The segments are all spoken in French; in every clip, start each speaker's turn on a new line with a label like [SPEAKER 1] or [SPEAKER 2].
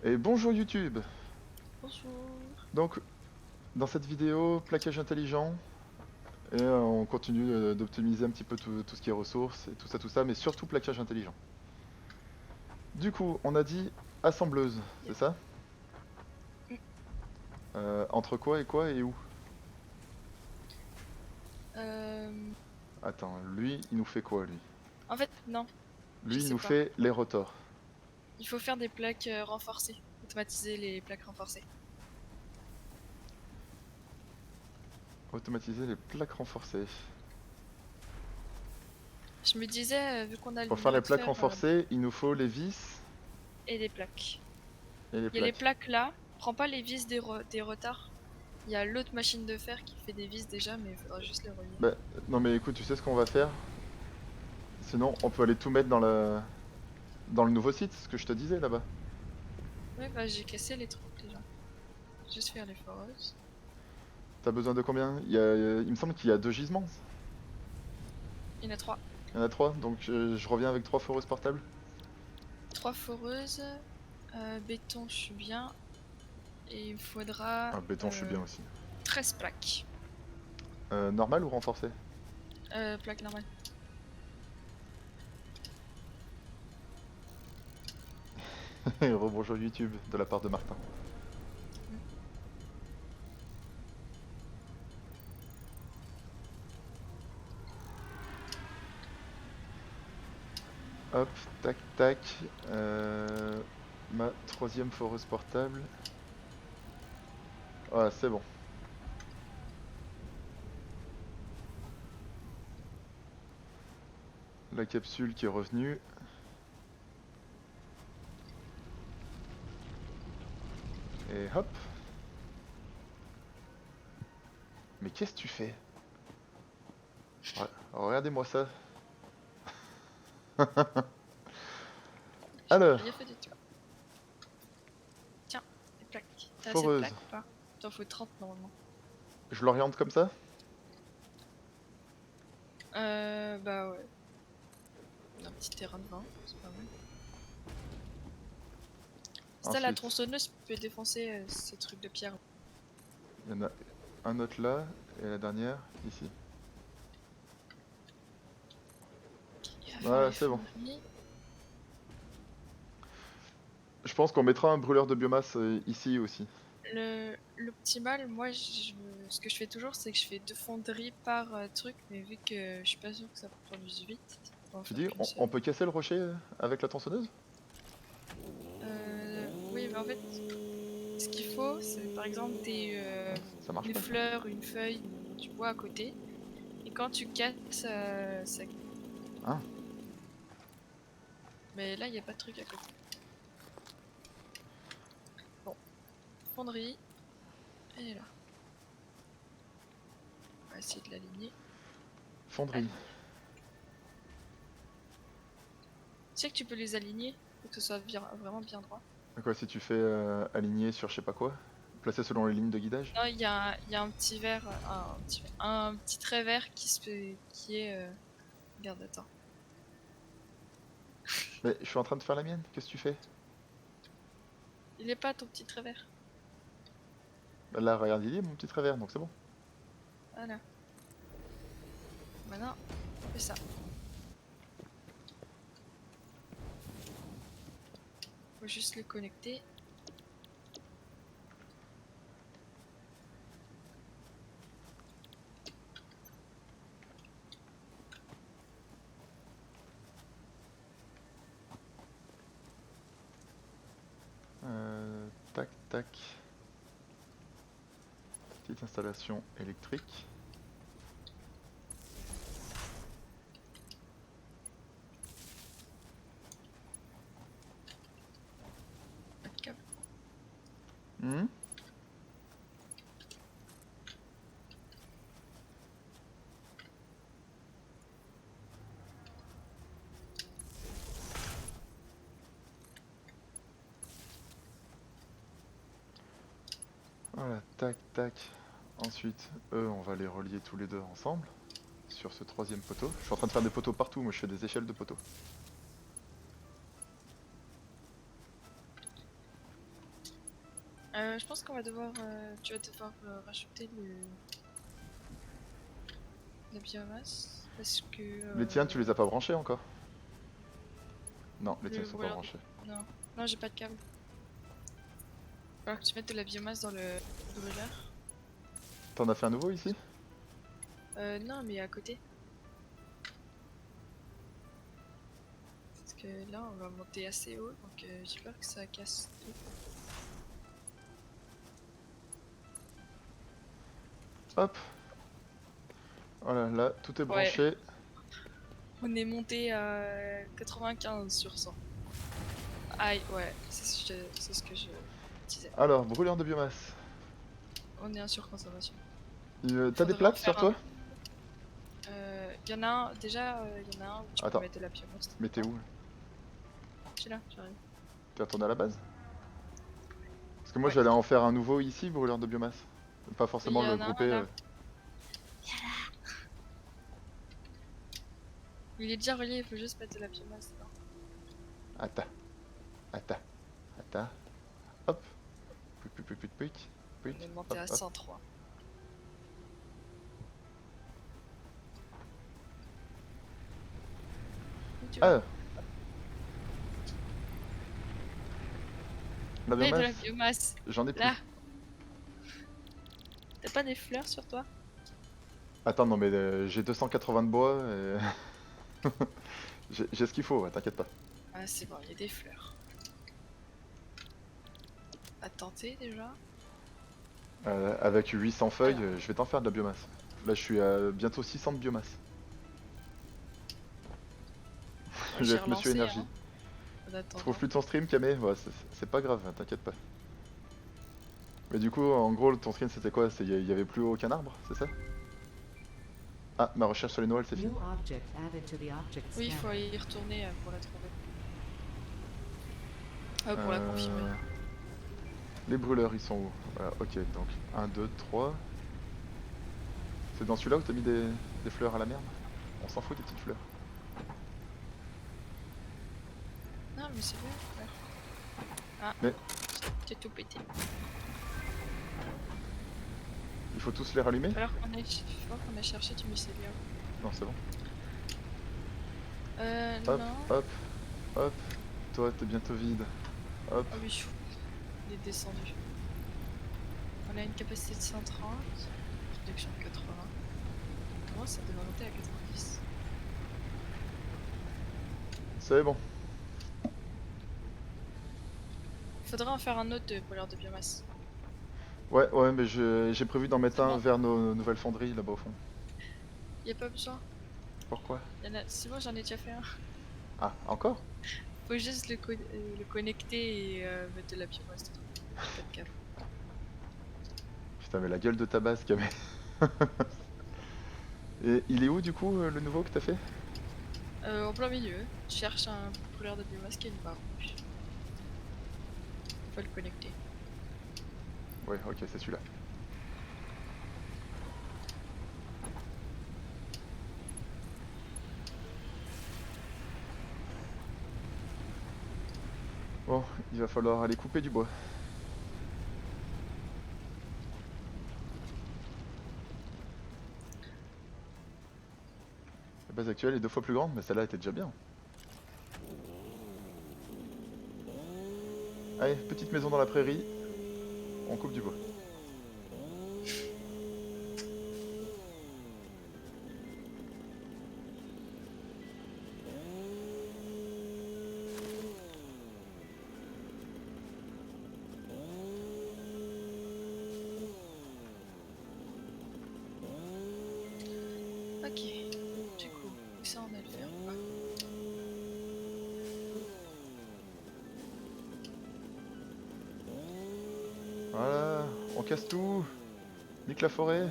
[SPEAKER 1] Et bonjour YouTube.
[SPEAKER 2] Bonjour.
[SPEAKER 1] Donc dans cette vidéo, plaquage intelligent, et on continue d'optimiser un petit peu tout ce qui est ressources et tout ça, mais surtout plaquage intelligent. Du coup, on a dit assembleuse,
[SPEAKER 2] Yep.
[SPEAKER 1] c'est ça? Entre quoi et où?
[SPEAKER 2] Euh,
[SPEAKER 1] Attends, lui, il nous fait quoi lui?
[SPEAKER 2] En fait, non, je
[SPEAKER 1] Lui, il
[SPEAKER 2] sais
[SPEAKER 1] nous
[SPEAKER 2] pas.
[SPEAKER 1] fait les rotors.
[SPEAKER 2] Il faut faire des plaques renforcées. Automatiser les plaques renforcées.
[SPEAKER 1] Automatiser les plaques renforcées.
[SPEAKER 2] Je me disais, vu qu'on a le
[SPEAKER 1] Pour faire les
[SPEAKER 2] minerai de
[SPEAKER 1] plaques
[SPEAKER 2] fer
[SPEAKER 1] renforcées, il nous faut les vis
[SPEAKER 2] et les plaques.
[SPEAKER 1] et les
[SPEAKER 2] Il y a les
[SPEAKER 1] plaques.
[SPEAKER 2] plaques là. Prends pas les vis des retards. Il y a l'autre machine de fer qui fait des vis déjà, mais il faudra juste les relier.
[SPEAKER 1] Bah, non mais écoute, tu sais ce qu'on va faire? Sinon, on peut aller tout mettre dans le nouveau site, ce que je te disais là-bas.
[SPEAKER 2] Ouais, bah j'ai cassé les trucs déjà. Juste faire les foreuses.
[SPEAKER 1] T'as besoin de combien? Il me semble qu'il y a 2 gisements.
[SPEAKER 2] Il y en a trois.
[SPEAKER 1] Il y en a 3, donc je reviens avec 3 foreuses portables.
[SPEAKER 2] Trois foreuses. Béton, je suis bien. Et il me faudra
[SPEAKER 1] Ah, béton, je suis bien aussi.
[SPEAKER 2] 13 plaques.
[SPEAKER 1] Normal ou renforcé?
[SPEAKER 2] Plaques normales.
[SPEAKER 1] Rebonjour YouTube de la part de Martin.
[SPEAKER 2] Mm.
[SPEAKER 1] Hop, tac, tac. Ma troisième foreuse portable. Voilà, c'est bon. La capsule qui est revenue. Et hop. Mais qu'est-ce que tu fais? Regardez-moi ça.
[SPEAKER 2] J'ai
[SPEAKER 1] Alors,
[SPEAKER 2] rien fait du tout. Tiens, les plaques. T'as assez de
[SPEAKER 1] foreuse.
[SPEAKER 2] plaques ou pas? T'en faut 30 normalement.
[SPEAKER 1] Je l'oriente comme ça?
[SPEAKER 2] Bah ouais. Un petit terrain de vin, c'est pas mal. Ça, la
[SPEAKER 1] Ensuite,
[SPEAKER 2] tronçonneuse peut défoncer ces trucs de pierre.
[SPEAKER 1] il y en a un autre là, et la dernière ici.
[SPEAKER 2] Il va faire
[SPEAKER 1] Voilà,
[SPEAKER 2] les
[SPEAKER 1] c'est bon.
[SPEAKER 2] fonderies.
[SPEAKER 1] Je pense qu'on mettra un brûleur de biomasse ici aussi.
[SPEAKER 2] L'optimal, moi, ce que je fais toujours, c'est que je fais deux fonderies par truc, mais vu que je suis pas sûr que ça produise vite, on va en
[SPEAKER 1] Tu
[SPEAKER 2] faire
[SPEAKER 1] dis,
[SPEAKER 2] qu'une
[SPEAKER 1] on
[SPEAKER 2] seule.
[SPEAKER 1] peut casser le rocher avec la tronçonneuse?
[SPEAKER 2] Oui, mais en fait, ce qu'il faut, c'est par exemple
[SPEAKER 1] Ah, ça marche
[SPEAKER 2] une
[SPEAKER 1] pas ça.
[SPEAKER 2] fleur, une feuille, du bois à côté. Et quand tu casses, ça...
[SPEAKER 1] Ah,
[SPEAKER 2] Mais là, il n'y a pas de truc à côté. Bon, fonderie, elle est là. On va essayer de l'aligner.
[SPEAKER 1] fonderie.
[SPEAKER 2] Aligner. Tu sais que tu peux les aligner pour que ce soit vraiment bien droit.
[SPEAKER 1] Quoi, si tu fais aligner sur je sais pas quoi? Placer selon les lignes de guidage?
[SPEAKER 2] Non, il y a un petit verre, un petit trait vert qui est... Regarde, attends.
[SPEAKER 1] Mais je suis en train de faire la mienne, qu'est-ce que tu fais?
[SPEAKER 2] Il est pas ton petit trait vert.
[SPEAKER 1] Bah là, regarde, il y est mon petit travers, donc c'est bon.
[SPEAKER 2] Voilà. Maintenant, on fait ça. Faut juste le connecter.
[SPEAKER 1] Tac, tac. Petite installation électrique.
[SPEAKER 2] Pas de câble.
[SPEAKER 1] Hmm. Voilà, tac, tac. Ensuite, eux, on va les relier tous les deux ensemble sur ce troisième poteau. Je suis en train de faire des poteaux partout, moi je fais des échelles de poteaux.
[SPEAKER 2] Je pense qu'on va devoir, tu vas devoir rajouter la biomasse parce que
[SPEAKER 1] Les tiens, tu les as pas branchés encore? Non, les tiens
[SPEAKER 2] le
[SPEAKER 1] ils sont pas
[SPEAKER 2] brûleur
[SPEAKER 1] branchés.
[SPEAKER 2] non, non, j'ai pas de câble. Alors que tu mettes de la biomasse dans le brûleur.
[SPEAKER 1] T'en as fait un nouveau ici?
[SPEAKER 2] Non, mais à côté. Parce que là, on va monter assez haut, donc j'ai peur que ça casse tout.
[SPEAKER 1] Hop. Voilà, là, tout est
[SPEAKER 2] Ouais,
[SPEAKER 1] branché.
[SPEAKER 2] on est monté à 95 sur 100. Aïe, ouais, c'est ce que je disais.
[SPEAKER 1] Alors, brûleur de biomasse.
[SPEAKER 2] On est en surconsommation.
[SPEAKER 1] T'as des
[SPEAKER 2] Faudrait en
[SPEAKER 1] plaques sur
[SPEAKER 2] faire un.
[SPEAKER 1] toi?
[SPEAKER 2] Il y en a un, déjà, il y en a un où tu peux
[SPEAKER 1] Attends,
[SPEAKER 2] mettre de la biomasse
[SPEAKER 1] mais t'es
[SPEAKER 2] dedans.
[SPEAKER 1] où?
[SPEAKER 2] Je suis là, j'arrive.
[SPEAKER 1] T'es retourné à la base? Parce que moi
[SPEAKER 2] Ouais,
[SPEAKER 1] j'allais en faire un nouveau ici, brûleur de biomasse. Pas
[SPEAKER 2] il
[SPEAKER 1] forcément
[SPEAKER 2] y
[SPEAKER 1] le
[SPEAKER 2] en a
[SPEAKER 1] grouper.
[SPEAKER 2] un là. Il est déjà relié, il faut juste mettre de la biomasse dedans.
[SPEAKER 1] Attends, attends, attends. Hop. Pouic, pouic, pouic, pouic, pouic,
[SPEAKER 2] On est
[SPEAKER 1] pouic.
[SPEAKER 2] monté
[SPEAKER 1] Hop,
[SPEAKER 2] à
[SPEAKER 1] hop.
[SPEAKER 2] 103. Où tu vas?
[SPEAKER 1] Ah, la
[SPEAKER 2] Mais de la
[SPEAKER 1] biomasse,
[SPEAKER 2] biomasse.
[SPEAKER 1] j'en ai
[SPEAKER 2] Là,
[SPEAKER 1] plus.
[SPEAKER 2] t'as pas des fleurs sur toi?
[SPEAKER 1] Attends, non mais j'ai 280 de bois et j'ai ce qu'il faut, ouais, t'inquiète pas.
[SPEAKER 2] Ah, c'est bon, il y a des fleurs. À tenter déjà?
[SPEAKER 1] Avec 800 feuilles,
[SPEAKER 2] Alors,
[SPEAKER 1] je vais t'en faire de la biomasse. Là je suis à bientôt 600 de biomasse.
[SPEAKER 2] moi
[SPEAKER 1] Je vais
[SPEAKER 2] j'ai
[SPEAKER 1] être Monsieur
[SPEAKER 2] relancé,
[SPEAKER 1] Énergie.
[SPEAKER 2] hein, en
[SPEAKER 1] Tu trouves
[SPEAKER 2] attendant.
[SPEAKER 1] plus ton stream, Camé? Ouais, c'est pas grave, t'inquiète pas. Mais du coup, en gros, ton stream c'était quoi? Il y avait plus aucun arbre, c'est ça? Ah, ma recherche sur les Noëls, c'est fini.
[SPEAKER 3] New object added to the object
[SPEAKER 2] Oui, il
[SPEAKER 3] scanner.
[SPEAKER 2] faut y retourner pour la trouver. Pour la confirmer.
[SPEAKER 1] Euh, Les brûleurs, ils sont où? Voilà, ok, donc 1, 2, 3. C'est dans celui-là où t'as mis des fleurs à la merde? On s'en fout des petites fleurs.
[SPEAKER 2] Non, mais c'est bien, fleurs. Ah,
[SPEAKER 1] Mais
[SPEAKER 2] j'ai tout pété.
[SPEAKER 1] il faut tous les rallumer?
[SPEAKER 2] Alors je crois qu'on a cherché du mycélium.
[SPEAKER 1] Non, c'est bon. Hop,
[SPEAKER 2] Non.
[SPEAKER 1] hop, hop. Toi, t'es bientôt vide. Hop.
[SPEAKER 2] Ah oui, il est descendu. On a une capacité de 130, réduction de 80. Moi, ça devrait monter à 90.
[SPEAKER 1] C'est bon.
[SPEAKER 2] Faudrait en faire un autre de brûleur de biomasse.
[SPEAKER 1] Ouais, ouais, mais j'ai prévu d'en mettre
[SPEAKER 2] C'est
[SPEAKER 1] un
[SPEAKER 2] bon.
[SPEAKER 1] vers nos nouvelles fonderies là-bas au fond.
[SPEAKER 2] Y a pas besoin.
[SPEAKER 1] Pourquoi?
[SPEAKER 2] C'est bon, j'en ai déjà fait un.
[SPEAKER 1] Ah, encore?
[SPEAKER 2] Faut juste le connecter et mettre de la biomasse dedans. Pas de câble.
[SPEAKER 1] Putain, mais la gueule de ta base, Camé. Et il est où du coup le nouveau que t'as fait?
[SPEAKER 2] En plein milieu, je cherche un brûleur de biomasse qui a une barre rouge. Faut le connecter.
[SPEAKER 1] Ouais, ok, c'est celui-là. Bon, il va falloir aller couper du bois. La base actuelle est 2 fois plus grande, mais celle-là était déjà bien. Allez, petite maison dans la prairie, on coupe du bois.
[SPEAKER 2] Ok, du coup, ça on a le faire ou pas?
[SPEAKER 1] Voilà, on casse tout. Nique la forêt.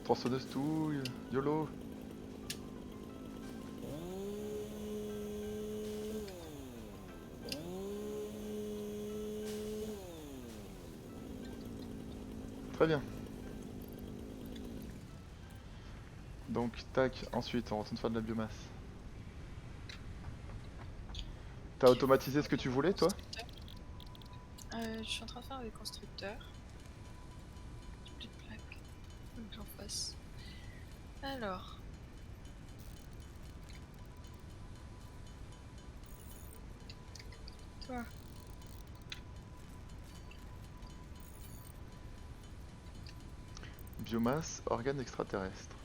[SPEAKER 1] Tronçonneuse tout, YOLO. Très bien. Donc, tac, ensuite, on retourne faire de la biomasse. T'as automatisé ce que tu voulais, toi?
[SPEAKER 2] Je suis en train de faire des constructeurs. J'ai plus de plaques. Faut que j'en fasse. Alors. Toi.
[SPEAKER 1] Biomasse, organes extraterrestres.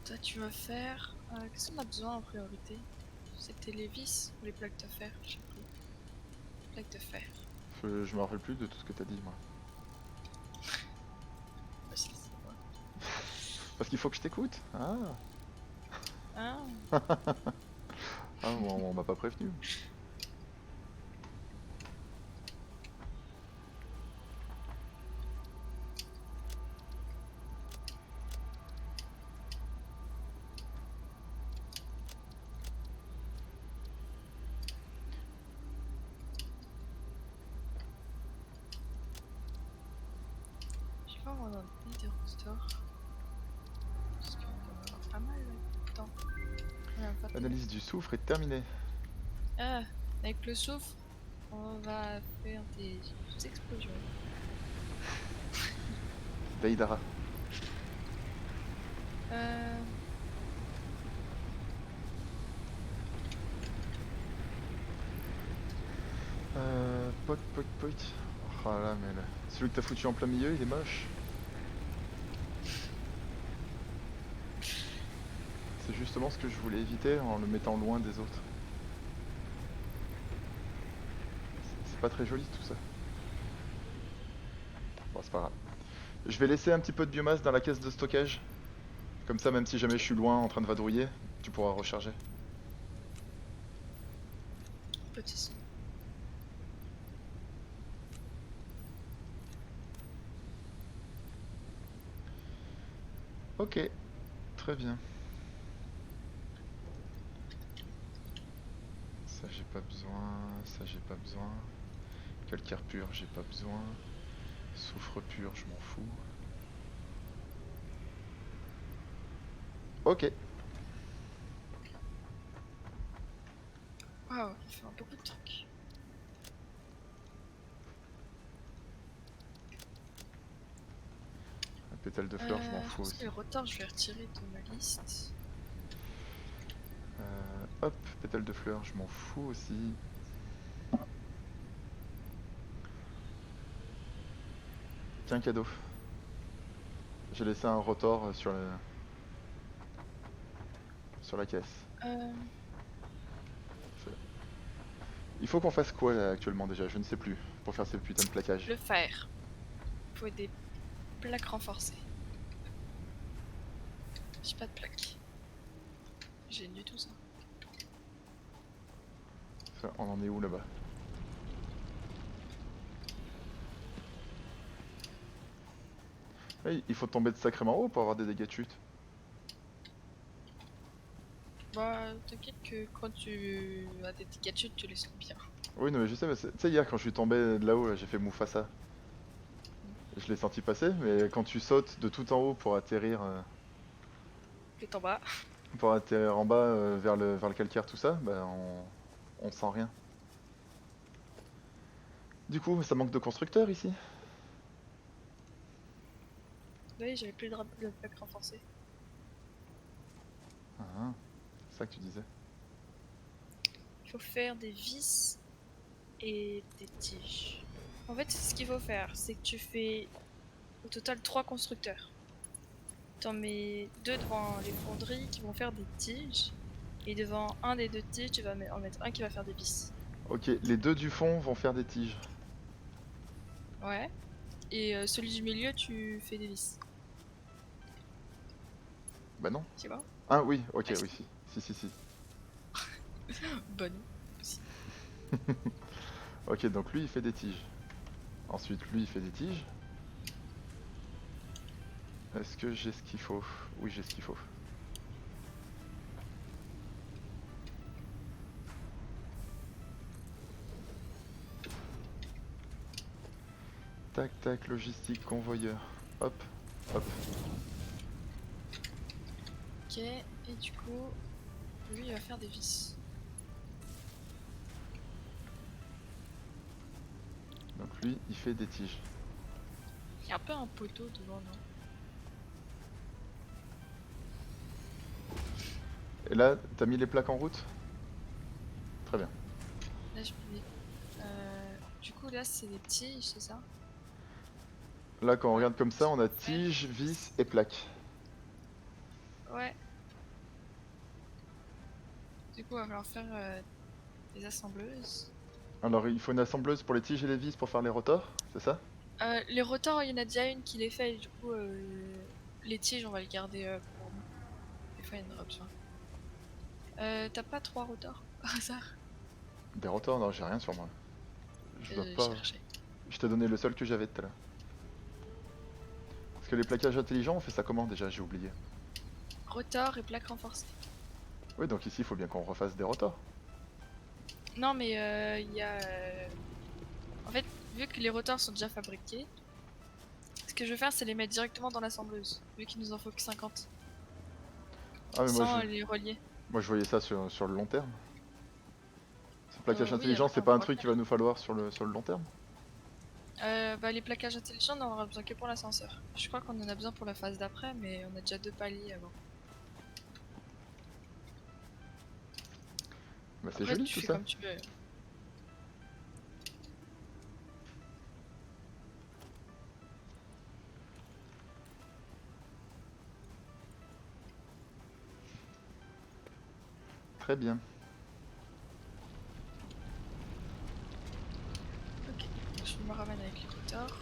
[SPEAKER 2] Toi, tu vas faire. Qu'est-ce qu'on a besoin en priorité? C'était les vis ou les plaques de fer? Je sais plus. Plaques de fer.
[SPEAKER 1] Je me rappelle plus de tout ce que t'as dit, moi.
[SPEAKER 2] Bah, c'est moi.
[SPEAKER 1] Parce qu'il faut que je t'écoute. Ah,
[SPEAKER 2] Ah,
[SPEAKER 1] ah on m'a pas prévenu.
[SPEAKER 2] je sais pas où on en est des restores. Parce qu'on doit en avoir pas mal là-dedans. On a pas tout.
[SPEAKER 1] L'analyse du soufre est terminée.
[SPEAKER 2] Ah, avec le soufre, on va faire des explosions.
[SPEAKER 1] Deidara.
[SPEAKER 2] Euh...
[SPEAKER 1] Poc, poc, poc. Oh là, mais celui que t'as foutu en plein milieu, il est moche. C'est justement ce que je voulais éviter en le mettant loin des autres. C'est pas très joli tout ça. Bon, c'est pas grave. Je vais laisser un petit peu de biomasse dans la caisse de stockage. Comme ça, même si jamais je suis loin en train de vadrouiller, tu pourras recharger.
[SPEAKER 2] Petit.
[SPEAKER 1] Ok, très bien. Ça j'ai pas besoin, ça j'ai pas besoin. Calcaire pur, j'ai pas besoin. Soufre pur, je m'en fous. Ok.
[SPEAKER 2] Waouh, il fait beaucoup de trucs.
[SPEAKER 1] Un pétale de fleurs, je m'en
[SPEAKER 2] Je
[SPEAKER 1] fous
[SPEAKER 2] pense que
[SPEAKER 1] aussi.
[SPEAKER 2] les retards, je vais retirer de ma liste.
[SPEAKER 1] Hop, pétale de fleurs, je m'en fous aussi. Tiens, cadeau. J'ai laissé un rotor sur la caisse.
[SPEAKER 2] Euh,
[SPEAKER 1] Il faut qu'on fasse quoi là actuellement déjà? Je ne sais plus. Pour faire ces putains de plaquages.
[SPEAKER 2] le fer. Il faut des plaques renforcées. J'ai pas de plaques. J'ai du tout ça.
[SPEAKER 1] On en est où là-bas? Ouais, il faut tomber de sacrément haut pour avoir des dégâts de chute.
[SPEAKER 2] Bah, t'inquiète que quand tu as des dégâts de chute, tu les sens bien.
[SPEAKER 1] Oui, non, mais je sais, mais tu sais, hier quand je suis tombé de là-haut, là, j'ai fait Mufasa. Je l'ai senti passer, mais quand tu sautes de tout en haut pour atterrir,
[SPEAKER 2] T'es en bas.
[SPEAKER 1] en bas vers le calcaire, tout ça, bah on sent rien. Du coup, ça manque de constructeurs ici.
[SPEAKER 2] Oui, j'avais plus de plaques renforcées.
[SPEAKER 1] Ah, c'est ça que tu disais.
[SPEAKER 2] Il faut faire des vis et des tiges. En fait, ce qu'il faut faire, c'est que tu fais au total 3 constructeurs. T'en mets 2 devant les fonderies qui vont faire des tiges. Et devant un des 2 tiges, tu vas en mettre un qui va faire des vis.
[SPEAKER 1] Ok, les deux du fond vont faire des tiges.
[SPEAKER 2] Ouais. Et celui du milieu, tu fais des vis.
[SPEAKER 1] Bah non.
[SPEAKER 2] Tu vois?
[SPEAKER 1] Ah oui, ok,
[SPEAKER 2] Ouais,
[SPEAKER 1] oui, si.
[SPEAKER 2] Bonne. Aussi.
[SPEAKER 1] Ok, donc lui il fait des tiges. Ensuite, lui il fait des tiges. Est-ce que j'ai ce qu'il faut? Oui, j'ai ce qu'il faut. Tac tac, logistique, convoyeur. Hop, hop.
[SPEAKER 2] Ok, et du coup, lui il va faire des vis.
[SPEAKER 1] Donc lui, il fait des tiges.
[SPEAKER 2] Il y a un peu un poteau devant, non?
[SPEAKER 1] Et là, t'as mis les plaques en route? Très bien.
[SPEAKER 2] Là je mets. Du coup, là c'est des tiges, c'est ça?
[SPEAKER 1] Là, quand on
[SPEAKER 2] Ouais.
[SPEAKER 1] regarde comme ça, on a tiges, vis et plaques.
[SPEAKER 2] Ouais. Du coup, il va falloir faire des assembleuses.
[SPEAKER 1] Alors, il faut une assembleuse pour les tiges et les vis pour faire les rotors, c'est ça?
[SPEAKER 2] Les rotors, il y en a déjà une qui les fait, et du coup, les tiges, on va les garder pour nous. Des fois, il y en aura besoin. T'as pas 3 rotors par hasard?
[SPEAKER 1] Des rotors? Non, j'ai rien sur moi. Je dois pas.
[SPEAKER 2] Chercher.
[SPEAKER 1] Je t'ai donné le seul que j'avais tout à l'heure. Parce que les plaquages intelligents, on fait ça comment déjà? J'ai oublié.
[SPEAKER 2] Rotor et plaque renforcée.
[SPEAKER 1] Oui, donc ici, il faut bien qu'on refasse des rotors.
[SPEAKER 2] Non, mais il y a. En fait, vu que les rotors sont déjà fabriqués, ce que je vais faire, c'est les mettre directement dans l'assembleuse, vu qu'il nous en faut que 50.
[SPEAKER 1] Ah, mais
[SPEAKER 2] Sans les relier.
[SPEAKER 1] moi, je voyais ça sur le long terme. Ce plaquage
[SPEAKER 2] Oui,
[SPEAKER 1] intelligent,
[SPEAKER 2] après,
[SPEAKER 1] c'est
[SPEAKER 2] on
[SPEAKER 1] pas un
[SPEAKER 2] pourra le
[SPEAKER 1] truc qu'il
[SPEAKER 2] faire.
[SPEAKER 1] va nous falloir sur le long terme?
[SPEAKER 2] Bah, les plaquages intelligents, on en aura besoin que pour l'ascenseur. Je crois qu'on en a besoin pour la phase d'après, mais on a déjà 2 paliers avant.
[SPEAKER 1] Bah, c'est
[SPEAKER 2] Après,
[SPEAKER 1] joli
[SPEAKER 2] tu
[SPEAKER 1] tout
[SPEAKER 2] fais
[SPEAKER 1] ça.
[SPEAKER 2] comme tu veux.
[SPEAKER 1] Très bien.
[SPEAKER 2] Ok, je me ramène avec les rotors.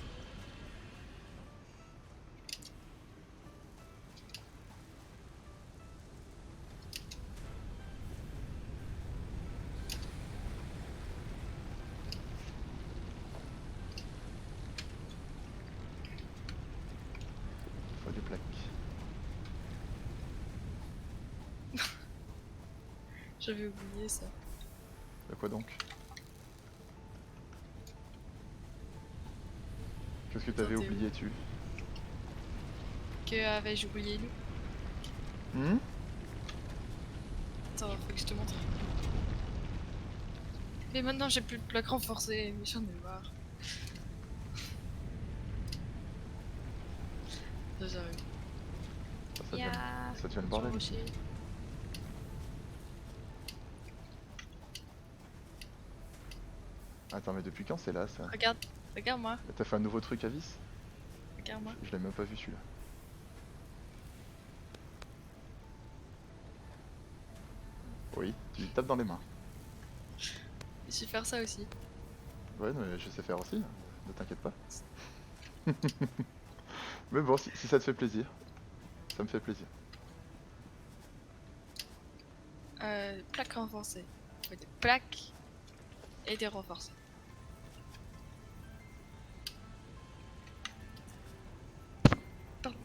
[SPEAKER 1] Faut des plaques.
[SPEAKER 2] J'avais oublié ça.
[SPEAKER 1] De quoi donc? Qu'est-ce que t'avais
[SPEAKER 2] Attends, t'es où?
[SPEAKER 1] oublié tu?
[SPEAKER 2] Que avais-je oublié lui?
[SPEAKER 1] Hmm.
[SPEAKER 2] Attends, faut que je te montre. Mais maintenant j'ai plus de plaque renforcée, mais j'en ai marre. Là j'arrive.
[SPEAKER 1] Ça devient, ça devient le bordel ici.
[SPEAKER 2] Rocher.
[SPEAKER 1] Attends, mais depuis quand c'est là ça?
[SPEAKER 2] Regarde, regarde-moi,
[SPEAKER 1] T'as fait un nouveau truc à vis?
[SPEAKER 2] regarde-moi.
[SPEAKER 1] Je l'ai même pas vu celui-là. Oui, tu tapes dans les mains.
[SPEAKER 2] Je sais faire ça aussi.
[SPEAKER 1] Ouais, mais je sais faire aussi, ne t'inquiète pas. Mais bon, si ça te fait plaisir, ça me fait plaisir.
[SPEAKER 2] Plaques renforcées. Ouais, des plaques et des renforcées. Pardon.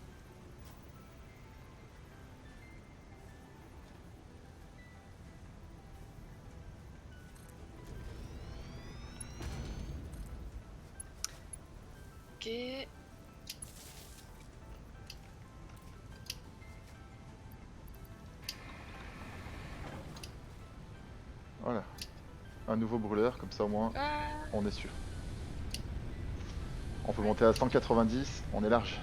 [SPEAKER 2] Ok.
[SPEAKER 1] Voilà. Un nouveau brûleur, comme ça au moins
[SPEAKER 2] Ah,
[SPEAKER 1] on est sûr. On peut monter à 190, on est large.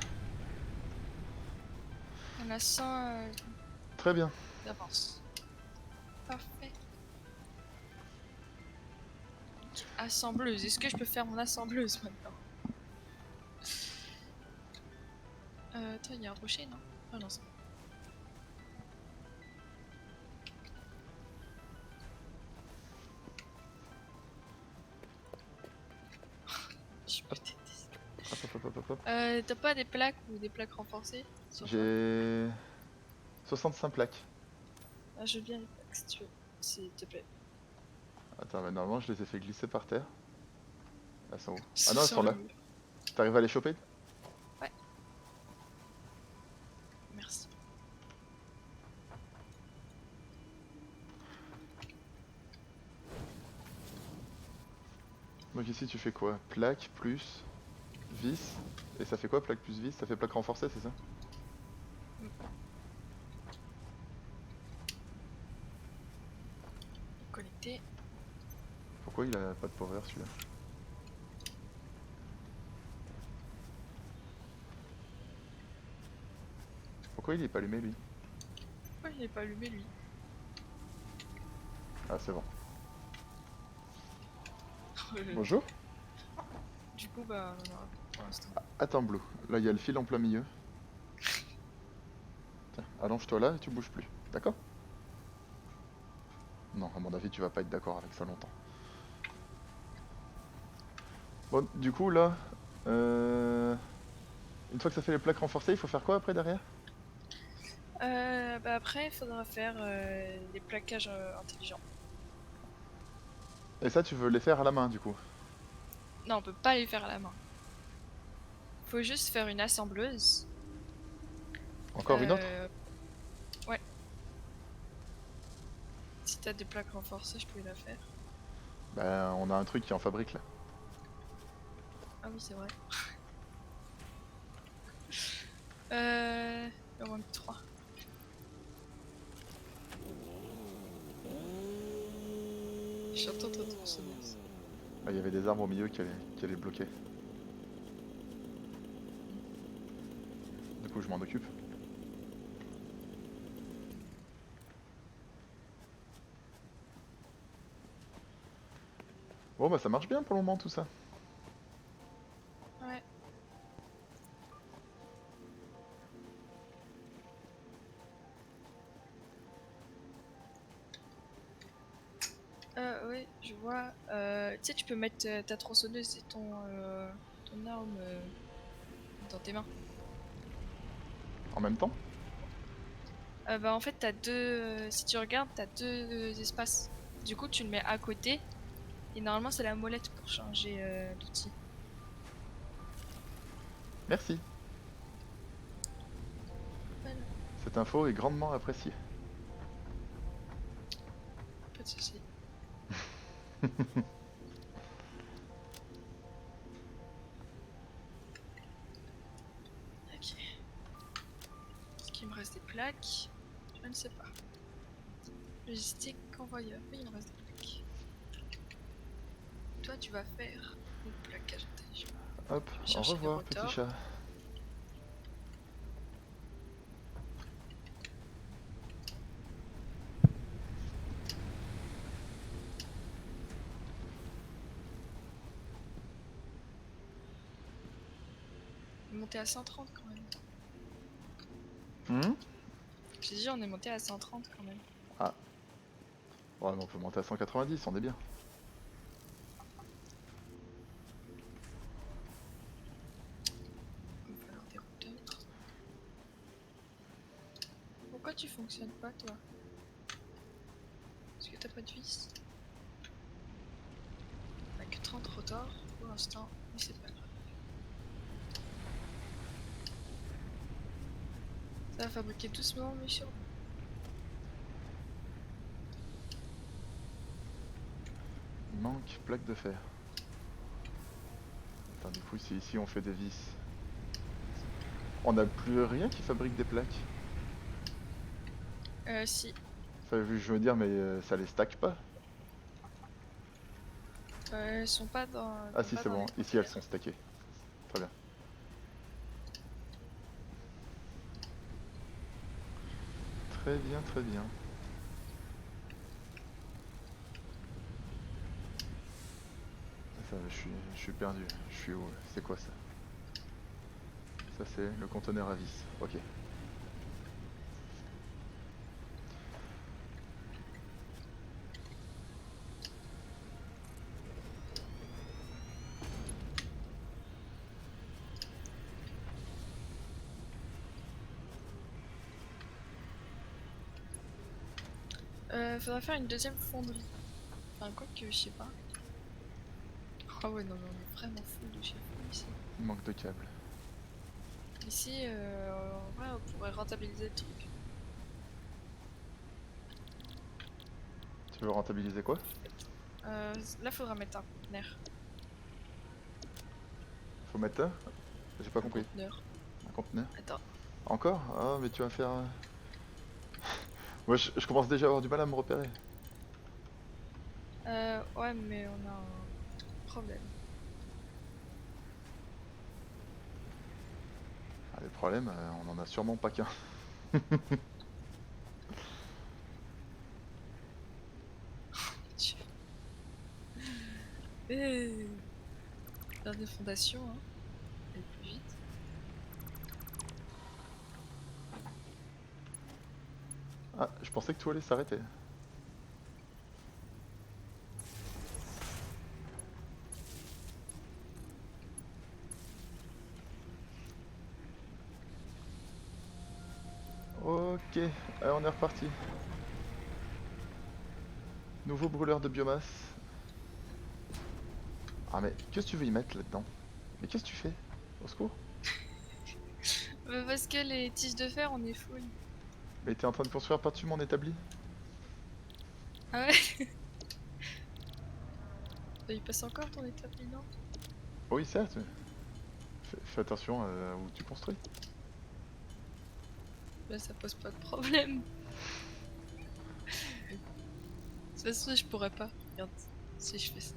[SPEAKER 2] on a 100
[SPEAKER 1] Très bien.
[SPEAKER 2] d'avance. Parfait. Assembleuse. Est-ce que je peux faire mon assembleuse maintenant? Attends, il y a un rocher, non? Ah non, c'est bon. Je me déteste.
[SPEAKER 1] Hop, hop, hop, hop, hop.
[SPEAKER 2] T'as pas des plaques ou des plaques renforcées sur toi?
[SPEAKER 1] J'ai 65 plaques.
[SPEAKER 2] Ah, je veux bien les plaques si tu veux, s'il te plaît.
[SPEAKER 1] Attends, mais normalement je les ai fait glisser par terre. Elles sont où? Ah
[SPEAKER 2] Sur
[SPEAKER 1] non, elles sont
[SPEAKER 2] le
[SPEAKER 1] là.
[SPEAKER 2] mur.
[SPEAKER 1] T'arrives à les choper?
[SPEAKER 2] Merci.
[SPEAKER 1] Donc ici tu fais quoi? Plaques plus vis. Et ça fait quoi plaque plus vis? Ça fait plaque renforcée, c'est ça?
[SPEAKER 2] Connecté.
[SPEAKER 1] Pourquoi il a pas de power celui-là? Pourquoi il est pas allumé lui?
[SPEAKER 2] Pourquoi il n'est pas allumé lui?
[SPEAKER 1] Ah c'est bon. Bonjour.
[SPEAKER 2] Du coup, bah, on en aura pour l'instant.
[SPEAKER 1] Attends Blue, là il y a le fil en plein milieu. Tiens, allonge-toi là et tu bouges plus, d'accord? Non, à mon avis tu vas pas être d'accord avec ça longtemps. Bon, du coup là, une fois que ça fait les plaques renforcées, il faut faire quoi après derrière?
[SPEAKER 2] Bah après, il faudra faire des plaquages intelligents.
[SPEAKER 1] Et ça tu veux les faire à la main du coup?
[SPEAKER 2] Non, on peut pas les faire à la main. Faut juste faire une assembleuse.
[SPEAKER 1] Encore une autre?
[SPEAKER 2] Ouais. Si t'as des plaques renforcées, je peux la faire.
[SPEAKER 1] Ben on a un truc qui en fabrique là.
[SPEAKER 2] Ah oui, c'est vrai. Il en manque 3. J'entends ta tronçonneuse.
[SPEAKER 1] Là, il y avait des arbres au milieu qui allaient bloquer. Du coup je m'en occupe. Bon bah ça marche bien pour le moment tout ça.
[SPEAKER 2] Ouais. Oui, je vois. Tu sais, tu peux mettre ta tronçonneuse et ton arme dans tes mains.
[SPEAKER 1] En même temps?
[SPEAKER 2] Bah en fait, t'as deux. Si tu regardes, t'as deux espaces. Du coup, tu le mets à côté. Et normalement, c'est la molette pour changer d'outil.
[SPEAKER 1] Merci.
[SPEAKER 2] Voilà.
[SPEAKER 1] Cette info est grandement appréciée.
[SPEAKER 2] Pas de soucis. Ok. Est-ce qu'il me reste des plaques? Je ne sais pas. Logistique, envoyeur. Oui, il me reste des plaques. Toi, tu vas faire le plaquage intelligent.
[SPEAKER 1] Hop,
[SPEAKER 2] Je vais
[SPEAKER 1] au
[SPEAKER 2] chercher les
[SPEAKER 1] revoir petit
[SPEAKER 2] rotors.
[SPEAKER 1] chat.
[SPEAKER 2] Monté à 130 quand même.
[SPEAKER 1] Hmm.
[SPEAKER 2] J'ai dit, on est monté à 130 quand même.
[SPEAKER 1] Ah. Ouais, mais on peut monter à 190, on est bien.
[SPEAKER 2] Il va falloir des rotors. Pourquoi tu fonctionnes pas, toi? Parce que t'as pas de vis. On a que 30 rotors pour l'instant, mais c'est pas grave. Ça va fabriquer doucement, mais sûrement.
[SPEAKER 1] Il manque plaque de fer. Attends, du coup, si ici on fait des vis, on n'a plus rien qui fabrique des plaques.
[SPEAKER 2] Si.
[SPEAKER 1] Enfin, je veux dire, mais ça les stack pas.
[SPEAKER 2] Elles sont pas dans.
[SPEAKER 1] Ah si,
[SPEAKER 2] pas
[SPEAKER 1] c'est
[SPEAKER 2] dans
[SPEAKER 1] bon,
[SPEAKER 2] les
[SPEAKER 1] ici elles
[SPEAKER 2] containers.
[SPEAKER 1] sont stackées. Très bien. Très bien, très bien. Ça, je suis perdu. Je suis où? C'est quoi ça? Ça c'est le conteneur à vis. Ok.
[SPEAKER 2] Faudrait faire une deuxième fonderie. Enfin, quoi que, je sais pas. Ah ouais, non, mais on est vraiment full de chez full ici.
[SPEAKER 1] Il manque de câbles.
[SPEAKER 2] Ici, en vrai, on pourrait rentabiliser le truc.
[SPEAKER 1] Tu veux rentabiliser quoi?
[SPEAKER 2] Là, faudra mettre un conteneur.
[SPEAKER 1] Faut mettre là? J'ai pas
[SPEAKER 2] Un
[SPEAKER 1] compris.
[SPEAKER 2] conteneur.
[SPEAKER 1] Un conteneur.
[SPEAKER 2] Attends.
[SPEAKER 1] Encore? Ah, mais tu vas faire. Moi, je commence déjà à avoir du mal à me repérer.
[SPEAKER 2] Ouais, mais on a un problème.
[SPEAKER 1] Ah, les problèmes, on en a sûrement pas qu'un.
[SPEAKER 2] Dieu. Eh, faire des fondations, hein. Et plus vite.
[SPEAKER 1] Ah, je pensais que tout allait s'arrêter. Ok, allez, on est reparti. Nouveau brûleur de biomasse. Ah mais qu'est-ce que tu veux y mettre là-dedans? Mais qu'est-ce que tu fais? Au secours?
[SPEAKER 2] Parce que les tiges de fer, on est full.
[SPEAKER 1] Mais t'es en train de construire par-dessus mon établi?
[SPEAKER 2] Ah ouais? Il passe encore ton établi, non?
[SPEAKER 1] Oui, certes. Fais attention à où tu construis.
[SPEAKER 2] Bah, ça pose pas de problème. De toute façon, je pourrais pas. Regarde, si je fais ça.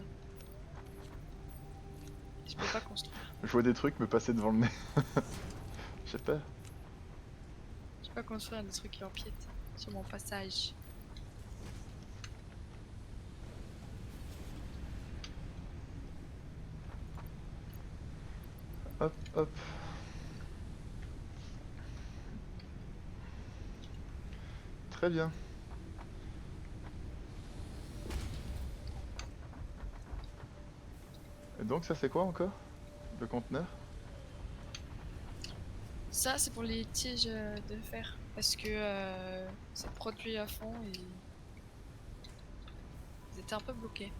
[SPEAKER 2] Je peux pas construire.
[SPEAKER 1] Je vois des trucs me passer devant le nez. J'ai peur.
[SPEAKER 2] Je peux pas construire des trucs qui empiètent sur mon passage.
[SPEAKER 1] Hop, hop. Très bien. Et donc ça c'est quoi encore? Le conteneur?
[SPEAKER 2] Ça, c'est pour les tiges de fer. Parce que ça produit à fond et ils étaient un peu bloqués.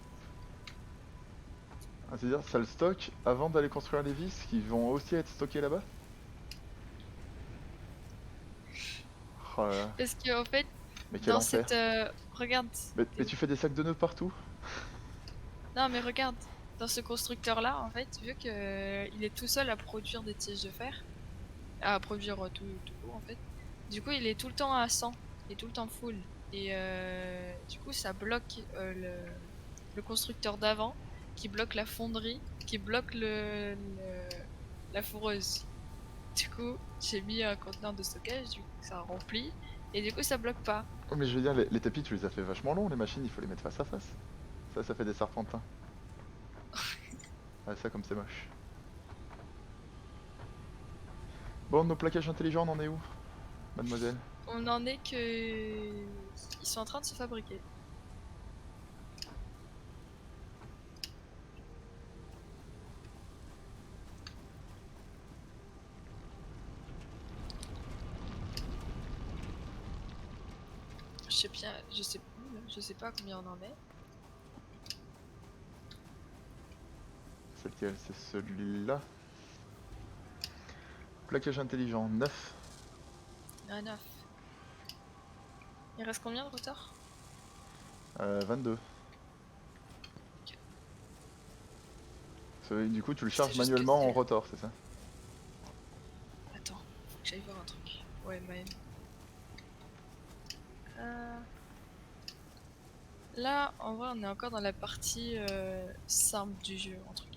[SPEAKER 1] Ah, c'est-à-dire ça le stocke avant d'aller construire les vis qui vont aussi être stockées là-bas? Oh là là.
[SPEAKER 2] Parce que en fait,
[SPEAKER 1] Mais quel
[SPEAKER 2] dans
[SPEAKER 1] enfer.
[SPEAKER 2] cette... regarde.
[SPEAKER 1] Mais tu fais des sacs de nœuds partout?
[SPEAKER 2] Non, mais regarde. Dans ce constructeur-là, en fait, vu que il est tout seul à produire des tiges de fer, à produire tout court, en fait, du coup, il est tout le temps à 100. Il est tout le temps full. Et du coup, ça bloque le constructeur d'avant, qui bloque la fonderie, qui bloque la fourreuse. Du coup, j'ai mis un conteneur de stockage, du coup, ça remplit, et du coup, ça bloque pas.
[SPEAKER 1] Oh, mais je veux dire, les tapis tu les as fait vachement longs, les machines, il faut les mettre face à face. Ça fait des serpentins. Ah, ça comme c'est moche. Bon, nos plaquages intelligents, on en est où, mademoiselle?
[SPEAKER 2] On en est que... Ils sont en train de se fabriquer. Je sais pas combien on en est.
[SPEAKER 1] C'est lequel? C'est celui-là. Plaquage intelligent, 9.
[SPEAKER 2] Ah, 9. Il reste combien de retard?
[SPEAKER 1] 22.
[SPEAKER 2] Ok.
[SPEAKER 1] Du coup, tu le
[SPEAKER 2] C'est
[SPEAKER 1] charges
[SPEAKER 2] juste que
[SPEAKER 1] manuellement en
[SPEAKER 2] c'est-
[SPEAKER 1] rotor, c'est ça?
[SPEAKER 2] Attends, faut que j'aille voir un truc. Ouais, même. Là, en vrai, on est encore dans la partie simple du jeu, entre guillemets.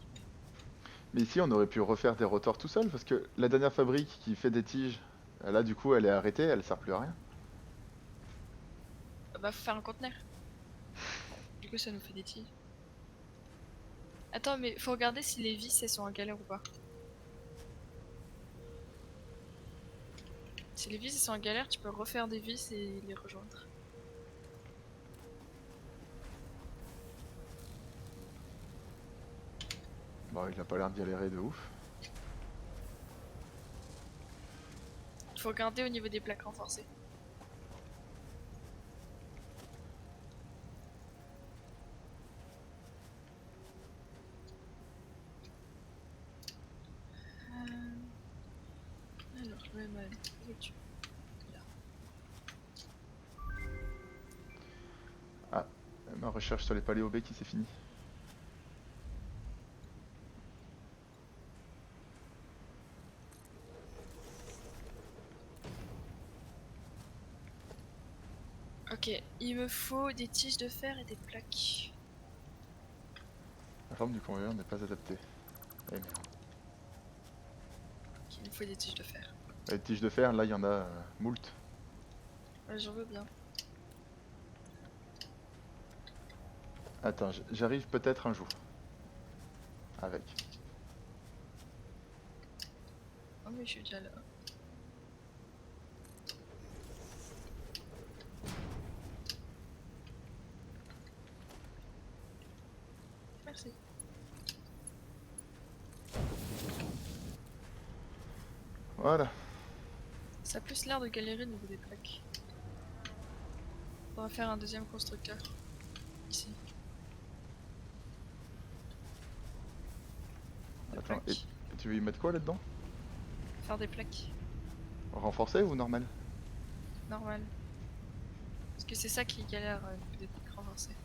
[SPEAKER 1] Mais ici, on aurait pu refaire des rotors tout seul, parce que la dernière fabrique qui fait des tiges, là, du coup, elle est arrêtée, elle sert plus à rien.
[SPEAKER 2] Bah, faut faire un conteneur. Du coup, ça nous fait des tiges. Attends, mais faut regarder si les vis, elles sont en galère ou pas. Si les vis, elles sont en galère, tu peux refaire des vis et les rejoindre.
[SPEAKER 1] Bon, il a pas l'air de galérer de ouf.
[SPEAKER 2] Faut regarder au niveau des plaques renforcées. Alors, je mets ma lecture. Là.
[SPEAKER 1] Ah, ma recherche sur les paléobés qui s'est finie.
[SPEAKER 2] Ok, il me faut des tiges de fer et des plaques.
[SPEAKER 1] La forme du convoyeur n'est pas adaptée. Eh merde.
[SPEAKER 2] Ok, il me faut des tiges de fer.
[SPEAKER 1] Les tiges de fer, là il y en a moult.
[SPEAKER 2] Ouais, j'en veux bien.
[SPEAKER 1] Attends, j'arrive peut-être un jour. Avec.
[SPEAKER 2] Oh mais je suis déjà là. Merci.
[SPEAKER 1] Voilà.
[SPEAKER 2] Ça a plus l'air de galérer au niveau des plaques. On va faire un deuxième constructeur. Ici. Des
[SPEAKER 1] Attends, et
[SPEAKER 2] plaques.
[SPEAKER 1] tu veux y mettre quoi là-dedans?
[SPEAKER 2] Faire des plaques.
[SPEAKER 1] Renforcé ou normal?
[SPEAKER 2] Normal. Parce que c'est ça qui galère des plaques renforcées.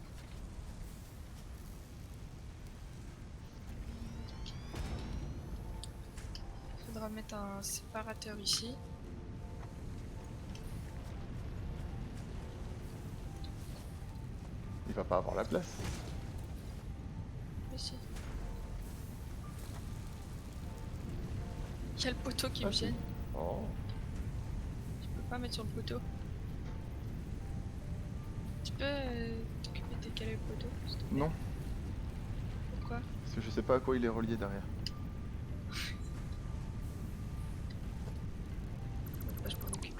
[SPEAKER 2] Faudra mettre un séparateur ici.
[SPEAKER 1] Il va pas avoir la place.
[SPEAKER 2] Ici. Il y a le poteau qui
[SPEAKER 1] Ah,
[SPEAKER 2] me
[SPEAKER 1] si.
[SPEAKER 2] gêne.
[SPEAKER 1] Oh.
[SPEAKER 2] Je peux pas mettre sur le poteau. Tu peux t'occuper de décaler le poteau s'il te plaît?
[SPEAKER 1] Non,
[SPEAKER 2] Pourquoi?
[SPEAKER 1] parce que je sais pas à quoi il est relié derrière.
[SPEAKER 2] Bah, je m'en occupe.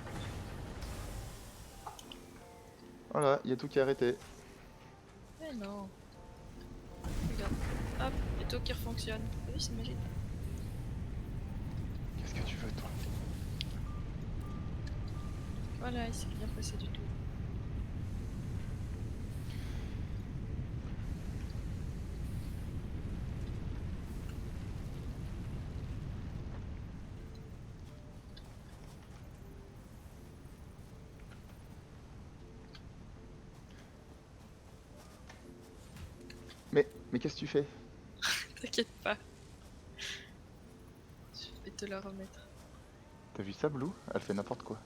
[SPEAKER 1] Voilà, il y a tout qui est arrêté.
[SPEAKER 2] Mais non. Regarde. Hop, il y a tout qui refonctionne. T'as vu, c'est magique.
[SPEAKER 1] Qu'est-ce que tu veux, toi?
[SPEAKER 2] Voilà, il s'est rien passé du tout.
[SPEAKER 1] Mais qu'est-ce que tu fais?
[SPEAKER 2] T'inquiète pas. Je vais te la remettre.
[SPEAKER 1] T'as vu ça, Blue? Elle fait n'importe quoi.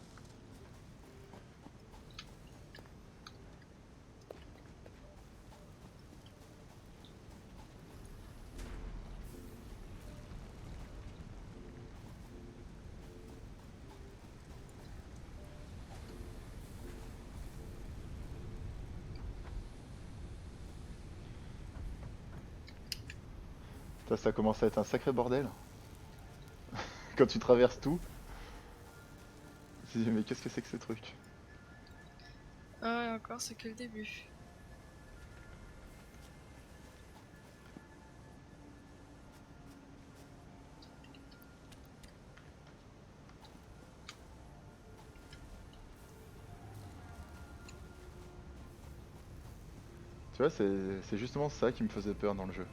[SPEAKER 1] Ça commence à être un sacré bordel. Quand tu traverses tout. Tu te dis, mais qu'est-ce que c'est que ce truc?
[SPEAKER 2] Ah ouais, encore, c'est que le début.
[SPEAKER 1] Tu vois, c'est justement ça qui me faisait peur dans le jeu.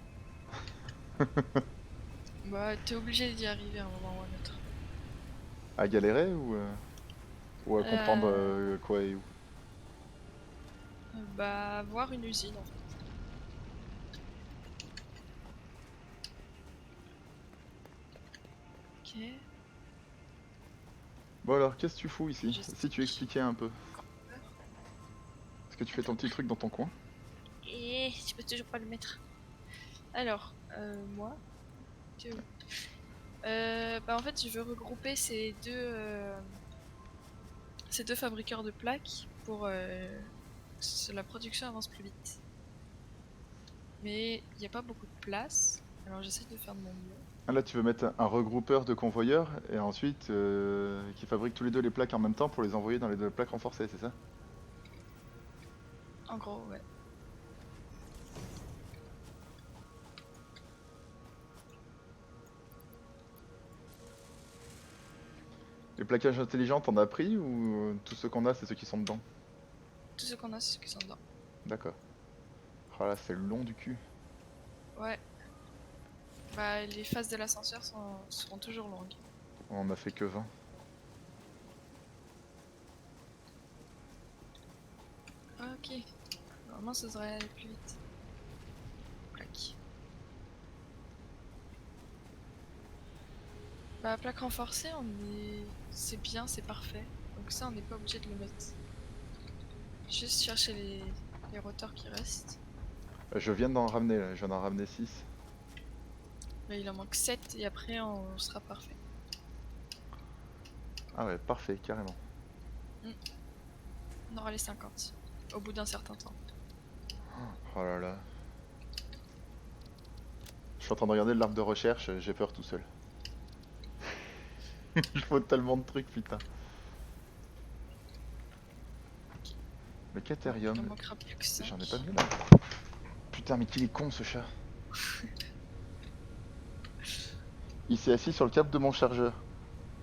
[SPEAKER 2] Bah, t'es obligé d'y arriver à un moment ou à un autre.
[SPEAKER 1] À galérer ou à comprendre
[SPEAKER 2] Euh,
[SPEAKER 1] quoi et où?
[SPEAKER 2] Bah, voir une usine en fait. Ok.
[SPEAKER 1] Bon alors, qu'est-ce que tu fous ici? Si tu
[SPEAKER 2] Logistique.
[SPEAKER 1] expliquais un peu. Est-ce que tu fais ton petit truc dans ton coin?
[SPEAKER 2] Et je peux toujours pas le mettre. Alors, moi, tu es où? Bah en fait, je veux regrouper ces deux fabricants de plaques pour que la production avance plus vite. Mais il n'y a pas beaucoup de place, alors j'essaie de faire de mon mieux.
[SPEAKER 1] Ah, là, tu veux mettre un regroupeur de convoyeurs et ensuite qui fabrique tous les deux les plaques en même temps pour les envoyer dans les deux plaques renforcées, c'est ça?
[SPEAKER 2] En gros, ouais.
[SPEAKER 1] Les plaquages intelligents, t'en as pris ou tous ceux qu'on a, c'est ceux qui sont dedans?
[SPEAKER 2] Tout ce qu'on a, c'est ceux qui sont dedans.
[SPEAKER 1] D'accord. Oh là, c'est long du cul.
[SPEAKER 2] Ouais. Bah, les phases de l'ascenseur seront toujours longues.
[SPEAKER 1] On en a fait que 20.
[SPEAKER 2] Ok. Normalement, ça devrait aller plus vite. Plaque. Bah, plaque renforcée, c'est bien, c'est parfait. Donc ça, on n'est pas obligé de le mettre. Juste chercher les rotors qui restent.
[SPEAKER 1] Je viens d'en ramener, là. Je viens d'en ramener 6.
[SPEAKER 2] Mais il en manque 7 et après on sera parfait.
[SPEAKER 1] Ah ouais, parfait, carrément.
[SPEAKER 2] On aura les 50 au bout d'un certain temps.
[SPEAKER 1] Oh là là. Je suis en train de regarder l'arbre de recherche, j'ai peur tout seul. Il faut tellement de trucs, putain. Le
[SPEAKER 2] Il
[SPEAKER 1] caterium,
[SPEAKER 2] en manquera plus que 5.
[SPEAKER 1] j'en ai pas mis là. Putain, mais qu'il est con ce chat. Il s'est assis sur le câble de mon chargeur.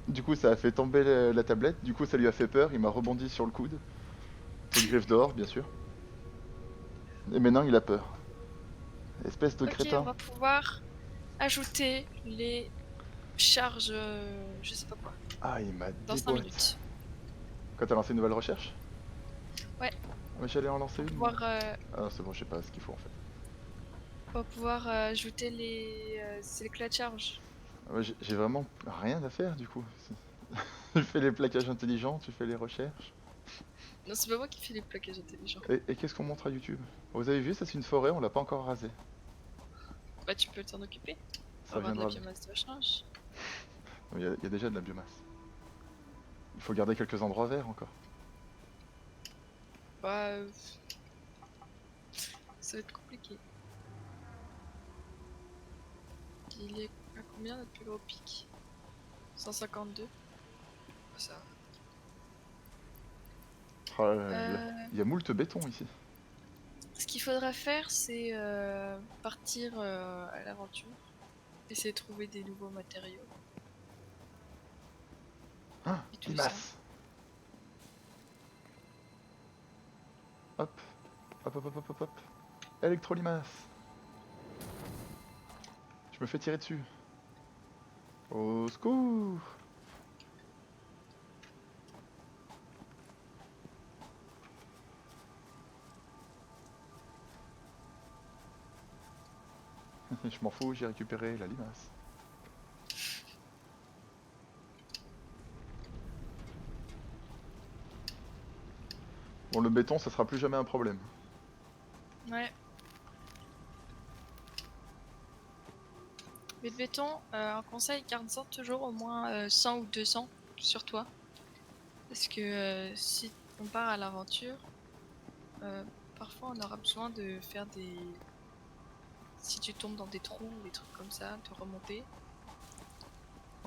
[SPEAKER 1] Du coup, ça a fait tomber la tablette. Du coup, ça lui a fait peur. Il m'a rebondi sur le coude. Toute griffe dehors, bien sûr. Et maintenant, il a peur. Espèce de
[SPEAKER 2] Ok, on
[SPEAKER 1] crétin.
[SPEAKER 2] va pouvoir ajouter les charges, je sais pas quoi,
[SPEAKER 1] Ah, il m'a
[SPEAKER 2] dans 5
[SPEAKER 1] déboîté.
[SPEAKER 2] minutes.
[SPEAKER 1] Quand t'as lancé une nouvelle recherche?
[SPEAKER 2] Ouais.
[SPEAKER 1] Mais j'allais en lancer
[SPEAKER 2] On va
[SPEAKER 1] une, moi.
[SPEAKER 2] pouvoir,
[SPEAKER 1] Ah non, c'est bon, je sais pas ce qu'il faut en fait.
[SPEAKER 2] ajouter les clés de charge.
[SPEAKER 1] Ah ouais, j'ai vraiment rien à faire du coup. Tu fais les plaquages intelligents, tu fais les recherches.
[SPEAKER 2] Non, c'est pas moi qui fais les plaquages intelligents.
[SPEAKER 1] Et qu'est-ce qu'on montre à YouTube? Vous avez vu, ça c'est une forêt, on l'a pas encore rasée.
[SPEAKER 2] Bah, tu peux t'en occuper. On va
[SPEAKER 1] Ça
[SPEAKER 2] avoir de la
[SPEAKER 1] viendra.
[SPEAKER 2] biomasse de rechange.
[SPEAKER 1] Il y a déjà de la biomasse. Il faut garder quelques endroits verts encore.
[SPEAKER 2] Bah, ça va être compliqué. Il est à combien notre plus gros pic? 152. Bah, ça va.
[SPEAKER 1] Oh là là là.
[SPEAKER 2] Euh,
[SPEAKER 1] Il y a moult béton ici.
[SPEAKER 2] Ce qu'il faudra faire, c'est partir à l'aventure. Essayer de trouver des nouveaux matériaux.
[SPEAKER 1] Ah,
[SPEAKER 2] Et tout
[SPEAKER 1] limace. Hop. Hop, hop, hop, hop, hop, hop. Électrolimace. Je me fais tirer dessus. Au secours. Je m'en fous, j'ai récupéré la limace. Bon, le béton, ça sera plus jamais un problème.
[SPEAKER 2] Ouais. Mais le béton, un conseil, garde-en toujours au moins 100 ou 200 sur toi. Parce que si on part à l'aventure, euh, parfois on aura besoin de faire des... Si tu tombes dans des trous ou des trucs comme ça, de remonter.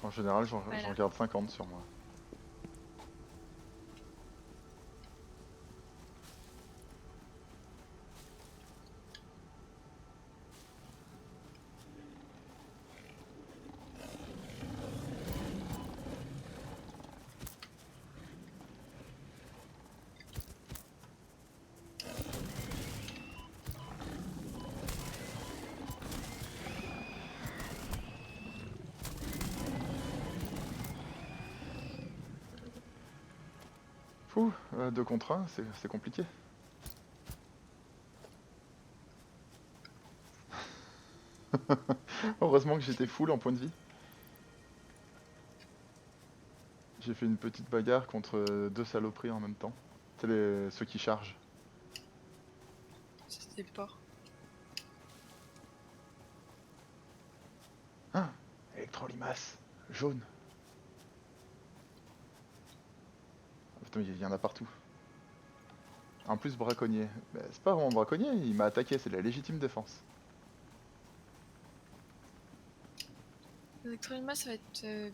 [SPEAKER 1] En général, j'en
[SPEAKER 2] Voilà.
[SPEAKER 1] garde 50 sur moi. Fou, 2 contre 1, c'est compliqué. Heureusement que j'étais full en point de vie. J'ai fait une petite bagarre contre 2 saloperies en même temps. C'est ceux qui chargent.
[SPEAKER 2] C'était le port.
[SPEAKER 1] Ah, électrolimace, jaune. Ah, putain, il y en a partout. En plus, braconnier. Mais c'est pas vraiment braconnier, il m'a attaqué, c'est de la légitime défense.
[SPEAKER 2] L'électrolima, ça va être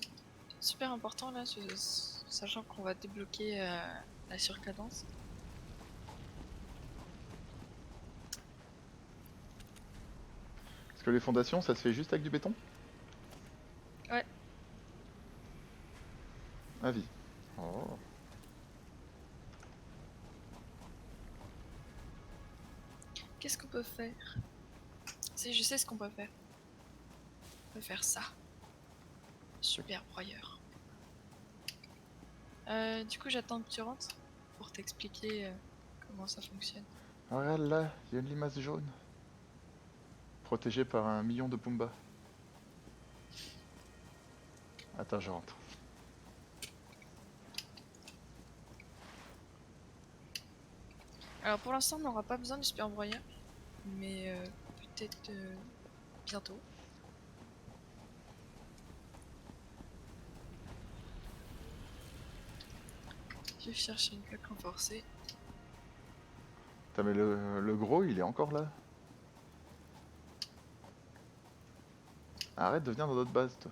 [SPEAKER 2] super important là, sachant qu'on va débloquer la surcadence.
[SPEAKER 1] Parce que les fondations, ça se fait juste avec du béton?
[SPEAKER 2] Ouais.
[SPEAKER 1] À vie. Oh.
[SPEAKER 2] Qu'est-ce qu'on peut faire? Si, je sais ce qu'on peut faire. On peut faire ça. Super broyeur. Du coup, j'attends que tu rentres pour t'expliquer comment ça fonctionne.
[SPEAKER 1] Ah, regarde là, il y a une limace jaune. Protégée par 1 million de Pumba. Attends, je rentre.
[SPEAKER 2] Alors pour l'instant, on n'aura pas besoin du super broyeur, mais peut-être bientôt. Je vais chercher une plaque renforcée.
[SPEAKER 1] Putain, mais le gros, il est encore là. Arrête de venir dans notre base, toi.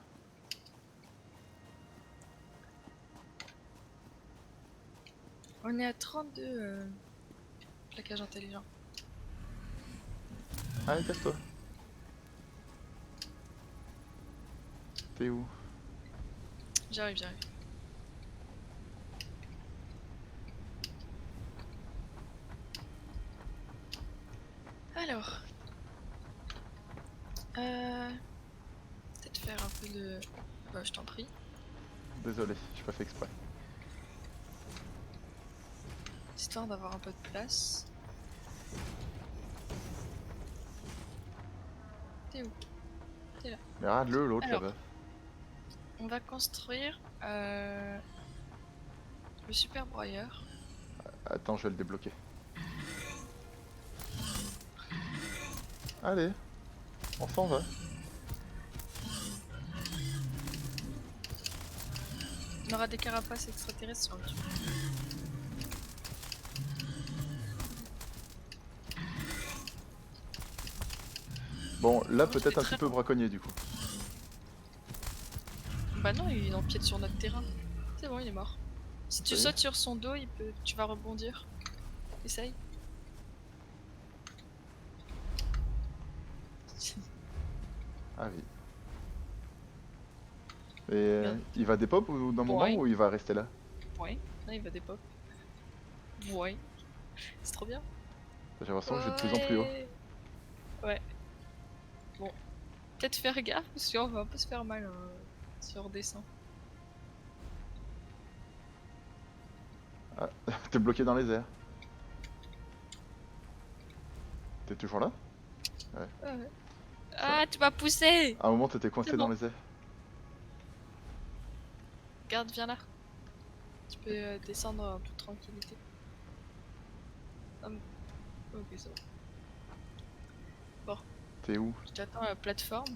[SPEAKER 2] On est à 32 plaquages intelligents.
[SPEAKER 1] Allez, casse-toi. T'es où?
[SPEAKER 2] J'arrive, j'arrive. Alors, peut-être faire un peu de... Bah, je t'en prie.
[SPEAKER 1] Désolé, j'ai pas fait exprès.
[SPEAKER 2] Histoire d'avoir un peu de place. T'es où?
[SPEAKER 1] Mais regarde-le, l'autre
[SPEAKER 2] Alors.
[SPEAKER 1] là-bas.
[SPEAKER 2] On va construire le super broyeur.
[SPEAKER 1] Attends, je vais le débloquer. Allez, on s'en va.
[SPEAKER 2] On aura des carapaces extraterrestres sur le dessus.
[SPEAKER 1] Bon, là
[SPEAKER 2] Oh,
[SPEAKER 1] peut-être
[SPEAKER 2] c'est
[SPEAKER 1] un
[SPEAKER 2] très
[SPEAKER 1] petit peu
[SPEAKER 2] long.
[SPEAKER 1] braconnier du coup.
[SPEAKER 2] Bah non, il empiète sur notre terrain. C'est bon, il est mort. Si tu
[SPEAKER 1] Ça y est.
[SPEAKER 2] sautes sur son dos, tu vas rebondir. Essaye.
[SPEAKER 1] Ah oui. Et
[SPEAKER 2] Regarde.
[SPEAKER 1] il va des pop ou d'un moment
[SPEAKER 2] Ouais.
[SPEAKER 1] ou il va rester là?
[SPEAKER 2] Ouais. Là, il va des pop. Ouais. C'est trop bien.
[SPEAKER 1] J'ai l'impression que je vais de plus en plus haut.
[SPEAKER 2] Ouais. Ouais. Bon. Peut-être faire gaffe parce qu'on va un peu se faire mal si on redescend.
[SPEAKER 1] Ah, t'es bloqué dans les airs. T'es toujours là?
[SPEAKER 2] Ouais. Ah, tu m'as poussé!
[SPEAKER 1] À un moment t'étais coincé
[SPEAKER 2] C'est
[SPEAKER 1] dans
[SPEAKER 2] bon.
[SPEAKER 1] les airs.
[SPEAKER 2] Regarde, viens là. Tu peux descendre en toute tranquillité. Ok, c'est bon.
[SPEAKER 1] T'es où?
[SPEAKER 2] Je t'attends à la plateforme.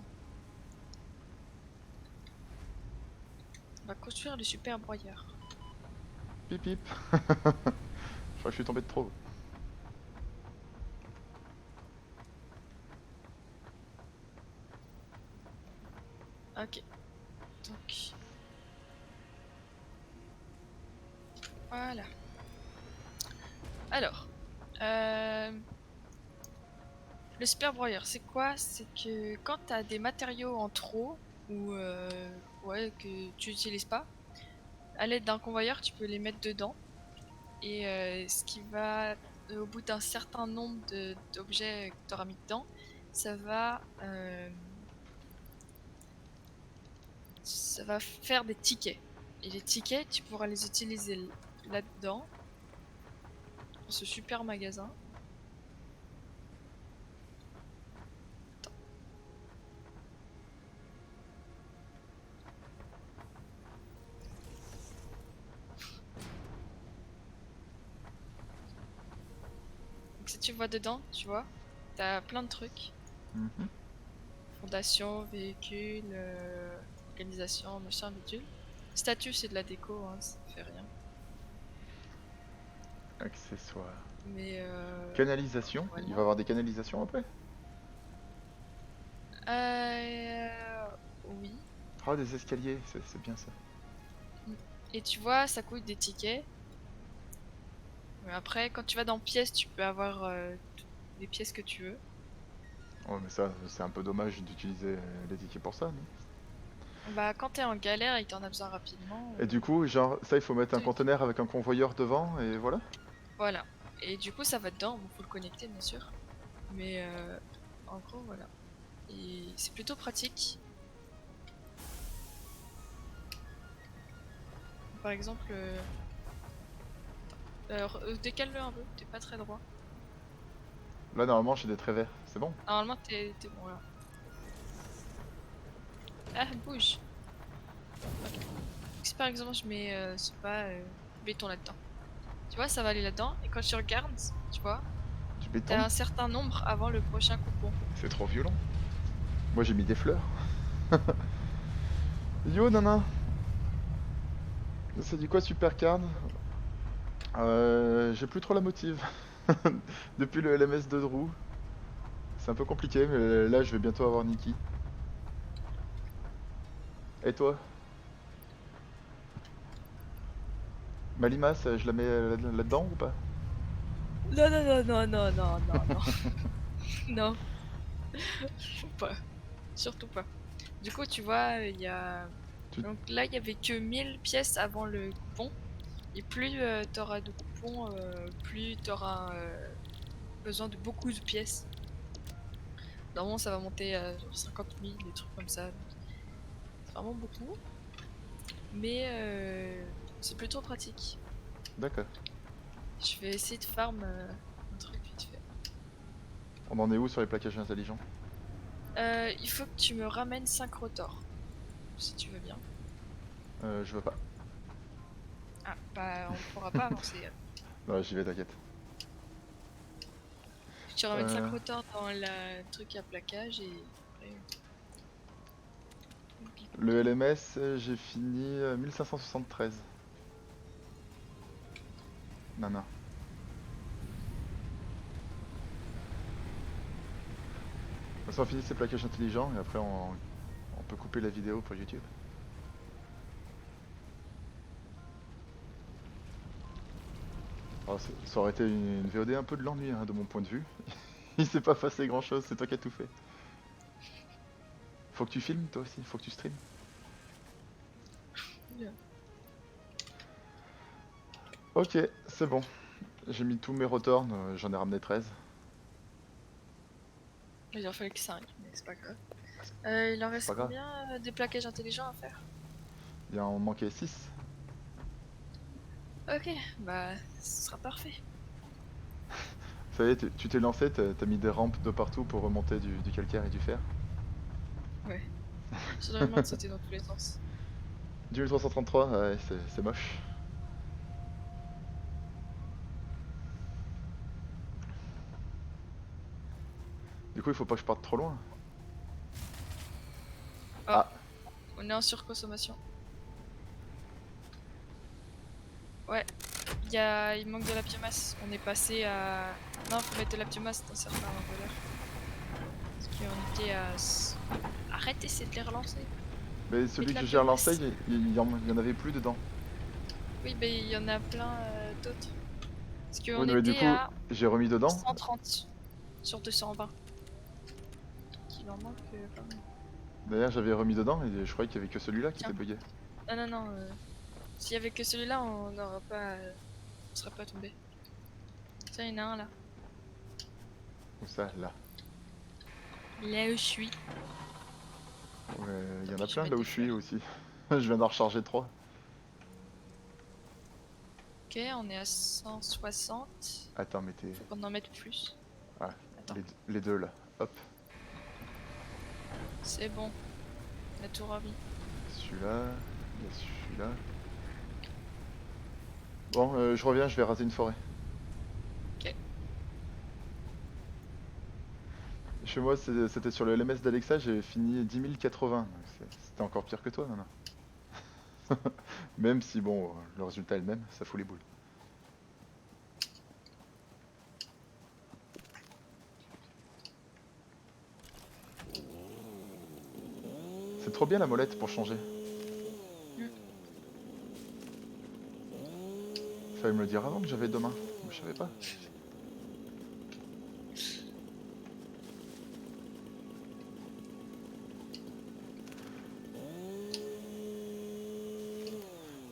[SPEAKER 2] On va construire le super broyeur.
[SPEAKER 1] Pip pip. Je crois que je suis tombé de trop.
[SPEAKER 2] Ok. Donc. Voilà. Alors. Le super broyeur, c'est quoi? C'est que quand t'as des matériaux en trop, ou ouais, que tu n'utilises pas, à l'aide d'un convoyeur, tu peux les mettre dedans. Et ce qui va, au bout d'un certain nombre d'objets que tu auras mis dedans, ça va faire des tickets. Et les tickets, tu pourras les utiliser là-dedans, dans ce super magasin. Attends. Donc si tu vois dedans, tu vois, t'as plein de trucs.
[SPEAKER 1] Mhm.
[SPEAKER 2] Fondation, véhicule, organisation, machin, bidule. Statut, c'est de la déco, hein, ça fait rien.
[SPEAKER 1] Accessoires.
[SPEAKER 2] Mais
[SPEAKER 1] Canalisation?
[SPEAKER 2] voilà.
[SPEAKER 1] Il va y avoir des canalisations après?
[SPEAKER 2] Oui.
[SPEAKER 1] Oh, des escaliers, c'est bien ça.
[SPEAKER 2] Et tu vois, ça coûte des tickets. Mais après, quand tu vas dans pièces, tu peux avoir les pièces que tu veux.
[SPEAKER 1] Oh, mais ça, c'est un peu dommage d'utiliser les tickets pour ça, non?
[SPEAKER 2] Bah, quand t'es en galère et que t'en as besoin rapidement,
[SPEAKER 1] Et du coup, genre, ça, il faut mettre un
[SPEAKER 2] tu-
[SPEAKER 1] conteneur avec un convoyeur devant, et voilà?
[SPEAKER 2] voilà. Et du coup, ça va dedans. Bon, faut le connecter, bien sûr. Mais en gros, voilà. Et c'est plutôt pratique. Par exemple, décale-le un peu, t'es pas très droit.
[SPEAKER 1] Là, normalement, j'ai des traits verts. C'est bon?
[SPEAKER 2] Normalement, t'es bon là. Ah, bouge. Ok. Si par exemple, je mets, je sais pas, béton là-dedans. Tu vois, ça va aller là-dedans. Et quand tu regardes, tu vois,
[SPEAKER 1] Du béton?
[SPEAKER 2] t'as un certain nombre avant le prochain coupon.
[SPEAKER 1] C'est trop violent. Moi j'ai mis des fleurs. Yo nana. Ça dit quoi Supercard? J'ai plus trop la motive. Depuis le LMS de Drew. C'est un peu compliqué, mais là je vais bientôt avoir Nikki. Et toi? Ma limace, je la mets là-dedans ou pas?
[SPEAKER 2] Non, non, non, non, non, non, non, non. Non, faut pas. Surtout pas. Du coup, tu vois, il y a...
[SPEAKER 1] Tu-
[SPEAKER 2] Donc là, il y avait que 1000 pièces avant le coupon. Et plus t'auras de coupons, plus t'auras besoin de beaucoup de pièces. Normalement, ça va monter à genre 50 000, des trucs comme ça. Donc, c'est vraiment beaucoup. Mais c'est plutôt pratique.
[SPEAKER 1] D'accord.
[SPEAKER 2] Je vais essayer de farm un truc vite fait.
[SPEAKER 1] On en est où sur les plaquages intelligents?
[SPEAKER 2] Il faut que tu me ramènes 5 rotors, si tu veux bien.
[SPEAKER 1] Je veux pas.
[SPEAKER 2] Ah, bah on pourra pas avancer.
[SPEAKER 1] Ouais, j'y vais, t'inquiète.
[SPEAKER 2] Tu ramènes 5
[SPEAKER 1] Euh,
[SPEAKER 2] rotors dans le truc à plaquage et après...
[SPEAKER 1] le LMS, j'ai fini 1573. Nana. On finit ces plaquages intelligents et après on peut couper la vidéo pour YouTube. Alors, ça aurait été une VOD un peu de l'ennui hein, de mon point de vue. Il s'est pas passé grand chose, c'est toi qui as tout fait. Faut que tu filmes toi aussi, faut que tu streames.
[SPEAKER 2] Bien.
[SPEAKER 1] Ok, c'est bon. J'ai mis tous mes returns, j'en ai ramené 13.
[SPEAKER 2] Il en fallait que 5, mais c'est pas grave. Il en
[SPEAKER 1] C'est
[SPEAKER 2] reste
[SPEAKER 1] pas grave.
[SPEAKER 2] combien des plaquages intelligents à faire?
[SPEAKER 1] Il en manquait 6.
[SPEAKER 2] Ok, bah ce sera parfait.
[SPEAKER 1] Ça y est, tu t'es lancé, t'as mis des rampes de partout pour remonter du calcaire et du fer.
[SPEAKER 2] Ouais. J'ai vraiment de sauter dans tous les sens.
[SPEAKER 1] Du 1333, ouais, c'est moche. Du coup, il faut pas que je parte trop loin.
[SPEAKER 2] Oh,
[SPEAKER 1] Ah,
[SPEAKER 2] on est en surconsommation. Ouais, il manque de la biomasse. On est passé à... Non, faut mettre de la biomasse dans certains voleurs. Parce qu'on était à... Arrête, c'est de les relancer.
[SPEAKER 1] mais
[SPEAKER 2] Mets
[SPEAKER 1] celui
[SPEAKER 2] de
[SPEAKER 1] que
[SPEAKER 2] la
[SPEAKER 1] j'ai relancé,
[SPEAKER 2] biomasse.
[SPEAKER 1] il y en avait plus dedans.
[SPEAKER 2] Oui, mais il y en a plein d'autres. Parce
[SPEAKER 1] Oui,
[SPEAKER 2] qu'on
[SPEAKER 1] mais du
[SPEAKER 2] était
[SPEAKER 1] coup,
[SPEAKER 2] à
[SPEAKER 1] j'ai remis dedans.
[SPEAKER 2] 130 sur 220. Il en manque pas mal.
[SPEAKER 1] D'ailleurs, j'avais remis dedans et je croyais qu'il y avait que celui-là qui
[SPEAKER 2] Tiens.
[SPEAKER 1] était bugué.
[SPEAKER 2] Non, non, non. S'il y avait que celui-là, on n'aurait pas... on serait pas tombé. Tiens, il y en a un là.
[SPEAKER 1] Où ça, là.
[SPEAKER 2] Là où je suis.
[SPEAKER 1] Ouais, il y en
[SPEAKER 2] Attends,
[SPEAKER 1] a
[SPEAKER 2] je vais
[SPEAKER 1] plein
[SPEAKER 2] mettre
[SPEAKER 1] là où
[SPEAKER 2] des
[SPEAKER 1] je suis
[SPEAKER 2] fleurs.
[SPEAKER 1] aussi. Je viens d'en recharger 3.
[SPEAKER 2] Ok, on est à 160.
[SPEAKER 1] Attends, mais t'es...
[SPEAKER 2] Faut qu'on en mette plus.
[SPEAKER 1] Ah,
[SPEAKER 2] Attends,
[SPEAKER 1] les deux là. Hop.
[SPEAKER 2] c'est bon. On a tout remis.
[SPEAKER 1] Celui-là, il y a celui-là. Bon, je reviens, je vais raser une forêt.
[SPEAKER 2] Ok.
[SPEAKER 1] Chez moi, c'était sur le LMS d'Alexa, j'ai fini 10 080. Donc c'était encore pire que toi, non. Même si, bon, le résultat est le même, ça fout les boules. C'est trop bien la molette pour changer.
[SPEAKER 2] Mm.
[SPEAKER 1] Fallait me le dire avant que j'avais demain. Je savais pas.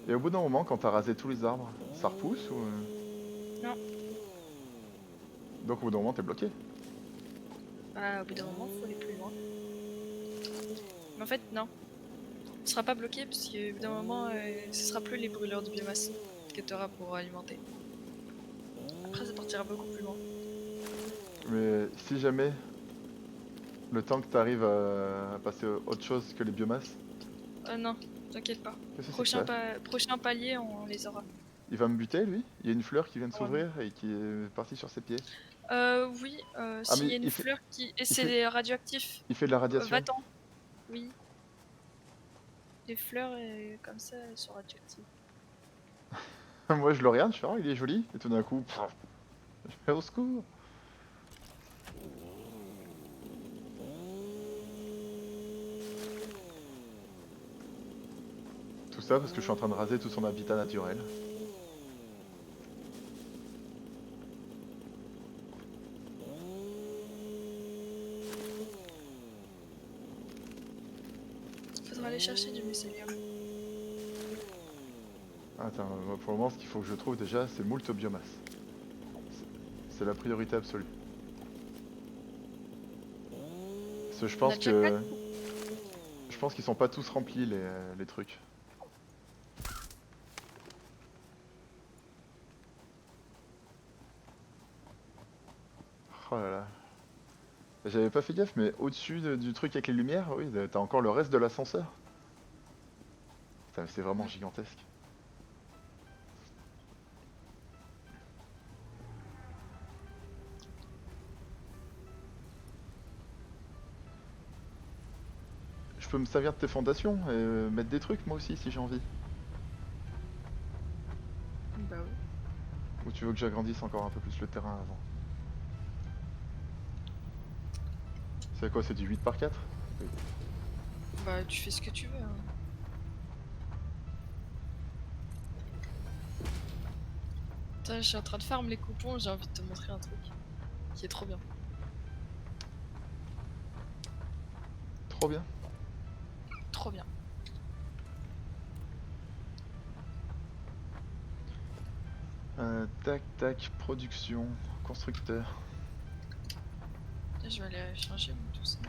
[SPEAKER 1] Et au bout d'un moment, quand t'as rasé tous les arbres, ça repousse ou...
[SPEAKER 2] Non.
[SPEAKER 1] Donc au bout d'un moment, t'es bloqué.
[SPEAKER 2] Bah, au bout d'un moment, faut aller plus loin. Mais en fait, non. Tu seras pas bloqué parce qu'au bout d'un moment, ce sera plus les brûleurs de biomasse que tu auras pour alimenter. Après, ça partira beaucoup plus loin.
[SPEAKER 1] Mais si jamais, le temps que t'arrives à passer à autre chose que les biomasses,
[SPEAKER 2] Non, t'inquiète pas.
[SPEAKER 1] qu'est-ce que c'est que ça?
[SPEAKER 2] Prochain palier, on les aura.
[SPEAKER 1] Il va me buter, lui? Il y a une fleur qui vient de
[SPEAKER 2] Ouais.
[SPEAKER 1] s'ouvrir et qui est partie sur ses pieds.
[SPEAKER 2] Oui,
[SPEAKER 1] Ah,
[SPEAKER 2] s'il y
[SPEAKER 1] mais
[SPEAKER 2] a une fleur qui... Et
[SPEAKER 1] il
[SPEAKER 2] c'est
[SPEAKER 1] fait,
[SPEAKER 2] des radioactifs.
[SPEAKER 1] il fait de la radiation.
[SPEAKER 2] Va-t'en. Oui. Les fleurs, comme ça, elles sont radioactives.
[SPEAKER 1] Moi, je le regarde, je fais, oh, il est joli. Et tout d'un coup, pff, je fais au secours. Tout ça parce que je suis en train de raser tout son habitat naturel.
[SPEAKER 2] Faudra aller chercher du mycélium.
[SPEAKER 1] Attends, moi, pour le moment, ce qu'il faut que je trouve déjà, c'est moult biomasse. C'est la priorité absolue. Parce que je
[SPEAKER 2] On a
[SPEAKER 1] pense
[SPEAKER 2] déjà
[SPEAKER 1] que...
[SPEAKER 2] 4.
[SPEAKER 1] Je pense qu'ils sont pas tous remplis, les trucs. Oh là là. J'avais pas fait gaffe, mais au-dessus du truc avec les lumières, oui, t'as encore le reste de l'ascenseur. Putain, c'est vraiment gigantesque. Je peux me servir de tes fondations et mettre des trucs moi aussi si j'ai envie.
[SPEAKER 2] Bah oui.
[SPEAKER 1] Ou tu veux que j'agrandisse encore un peu plus le terrain avant? C'est quoi, c'est du 8 par 4? Oui.
[SPEAKER 2] Bah tu fais ce que tu veux. Hein. Putain, je suis en train de farm les coupons, j'ai envie de te montrer un truc qui est trop bien.
[SPEAKER 1] Trop bien.
[SPEAKER 2] Trop bien.
[SPEAKER 1] Tac tac, production, constructeur.
[SPEAKER 2] Là, je vais aller changer tout ça.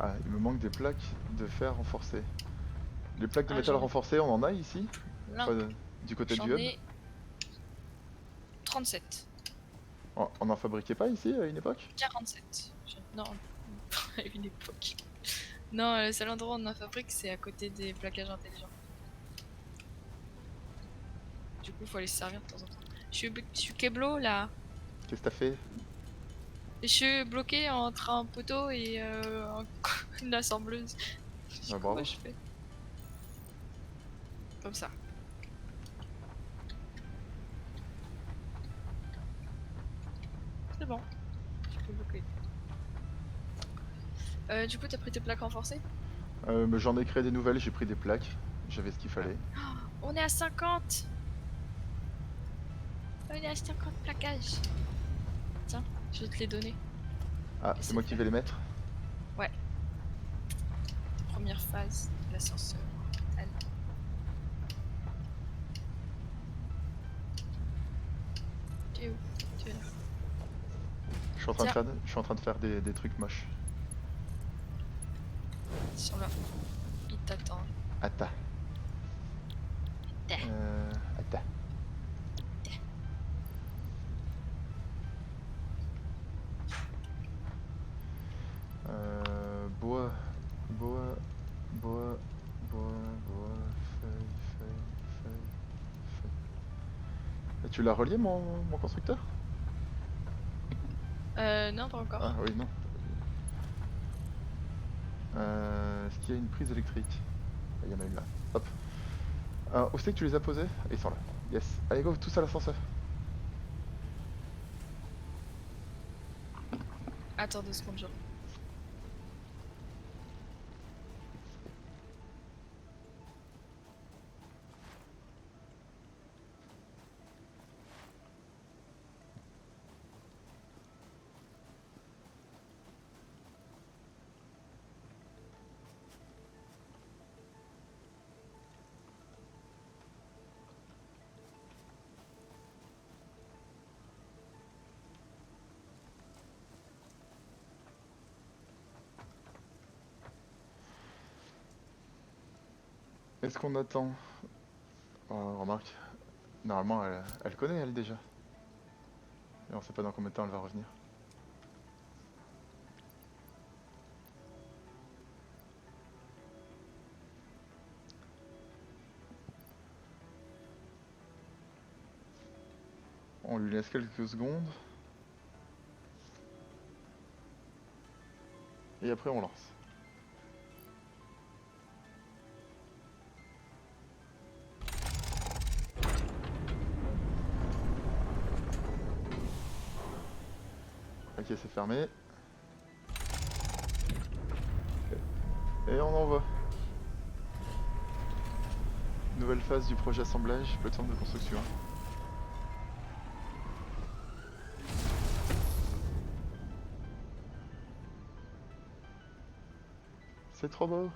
[SPEAKER 1] Ah, il me manque des plaques de fer renforcées. Les plaques de
[SPEAKER 2] Ah,
[SPEAKER 1] métal
[SPEAKER 2] j'en ai
[SPEAKER 1] renforcées, on en a ici?
[SPEAKER 2] plein.
[SPEAKER 1] Enfin, du côté
[SPEAKER 2] J'en
[SPEAKER 1] du hub?
[SPEAKER 2] ai 37.
[SPEAKER 1] On n'en fabriquait pas ici à une époque?
[SPEAKER 2] 47. Non, à une époque. Non, le seul endroit où on en fabrique, c'est à côté des plaquages intelligents. Du coup, faut aller se servir de temps en temps. Je suis Keblo là.
[SPEAKER 1] Qu'est-ce que t'as fait?
[SPEAKER 2] Et je suis bloqué entre un poteau et une assembleuse.
[SPEAKER 1] Bah,
[SPEAKER 2] Comment
[SPEAKER 1] bravo.
[SPEAKER 2] je fais? Comme ça. C'est bon. Je peux bloquer. Du coup, t'as pris tes plaques renforcées?
[SPEAKER 1] Mais j'en ai créé des nouvelles, j'ai pris des plaques. J'avais ce qu'il fallait.
[SPEAKER 2] On est à 50. On est à 50 plaquages. Tiens, je vais te les donner.
[SPEAKER 1] Ah, c'est moi qui vais les mettre?
[SPEAKER 2] Ouais. Première phase de l'ascenseur. Allez. Tu es où? Tu es là.
[SPEAKER 1] Je suis en train de
[SPEAKER 2] Tiens.
[SPEAKER 1] faire, je suis en train de faire des trucs moches.
[SPEAKER 2] Sur là. Il t'attend.
[SPEAKER 1] Atta.
[SPEAKER 2] Atta.
[SPEAKER 1] Atta. Bois, bois, bois, bois, feuille, feuille, feuille, feuille. Et tu l'as relié mon constructeur?
[SPEAKER 2] Non, pas encore.
[SPEAKER 1] Ah oui, non. Est-ce qu'il y a une prise électrique? Il y en a une là. Hop. Où c'est que tu les as posés? Ils sont là. Yes. Allez go, tous à l'ascenseur.
[SPEAKER 2] Attends 2 secondes, genre.
[SPEAKER 1] Est-ce qu'on attend? Remarque. Normalement, elle connaît, elle, déjà. Et on sait pas dans combien de temps elle va revenir. On lui laisse quelques secondes. Et après on lance. Ok, c'est fermé. Et on envoie. Nouvelle phase du projet assemblage, plateforme de construction. C'est trop beau.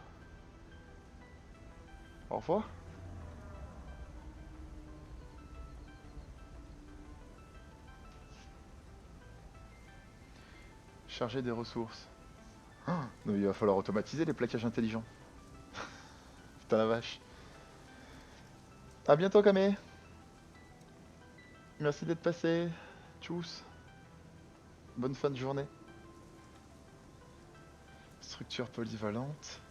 [SPEAKER 1] Au revoir. Charger des ressources. Ah, non, il va falloir automatiser les plaquages intelligents. Putain la vache. A bientôt Kamé. Merci d'être passé. Tchuss. Bonne fin de journée. Structure polyvalente.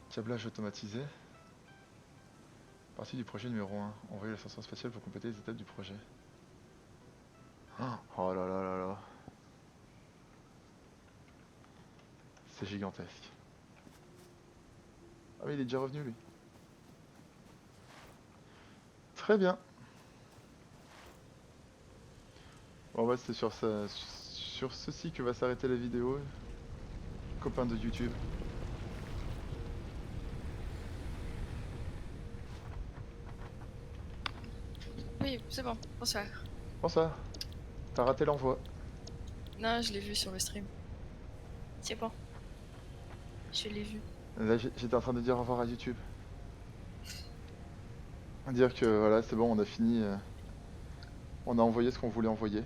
[SPEAKER 1] Câblage automatisé. Partie du projet numéro 1. Envoyer la station spatiale pour compléter les étapes du projet. Oh là là là là. C'est gigantesque. Ah mais il est déjà revenu lui. Très bien. Bon bah c'est sur ceci que va s'arrêter la vidéo. Copains de YouTube.
[SPEAKER 2] Oui, c'est bon. Bonsoir.
[SPEAKER 1] Bonsoir. T'as raté l'envoi.
[SPEAKER 2] Non, je l'ai vu sur le stream. C'est bon. Je l'ai vu.
[SPEAKER 1] Là j'étais en train de dire au revoir à YouTube. Dire que voilà c'est bon on a fini. On a envoyé ce qu'on voulait envoyer.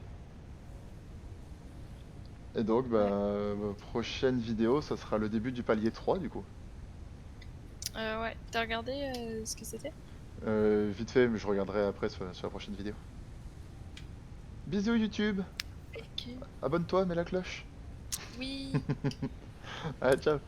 [SPEAKER 1] Et donc prochaine vidéo ça sera le début du palier 3 du coup.
[SPEAKER 2] Ouais. T'as regardé ce que c'était?
[SPEAKER 1] Vite fait mais je regarderai après sur la prochaine vidéo. Bisous YouTube.
[SPEAKER 2] Ok.
[SPEAKER 1] Abonne-toi, mets la cloche.
[SPEAKER 2] Oui.
[SPEAKER 1] Allez ciao.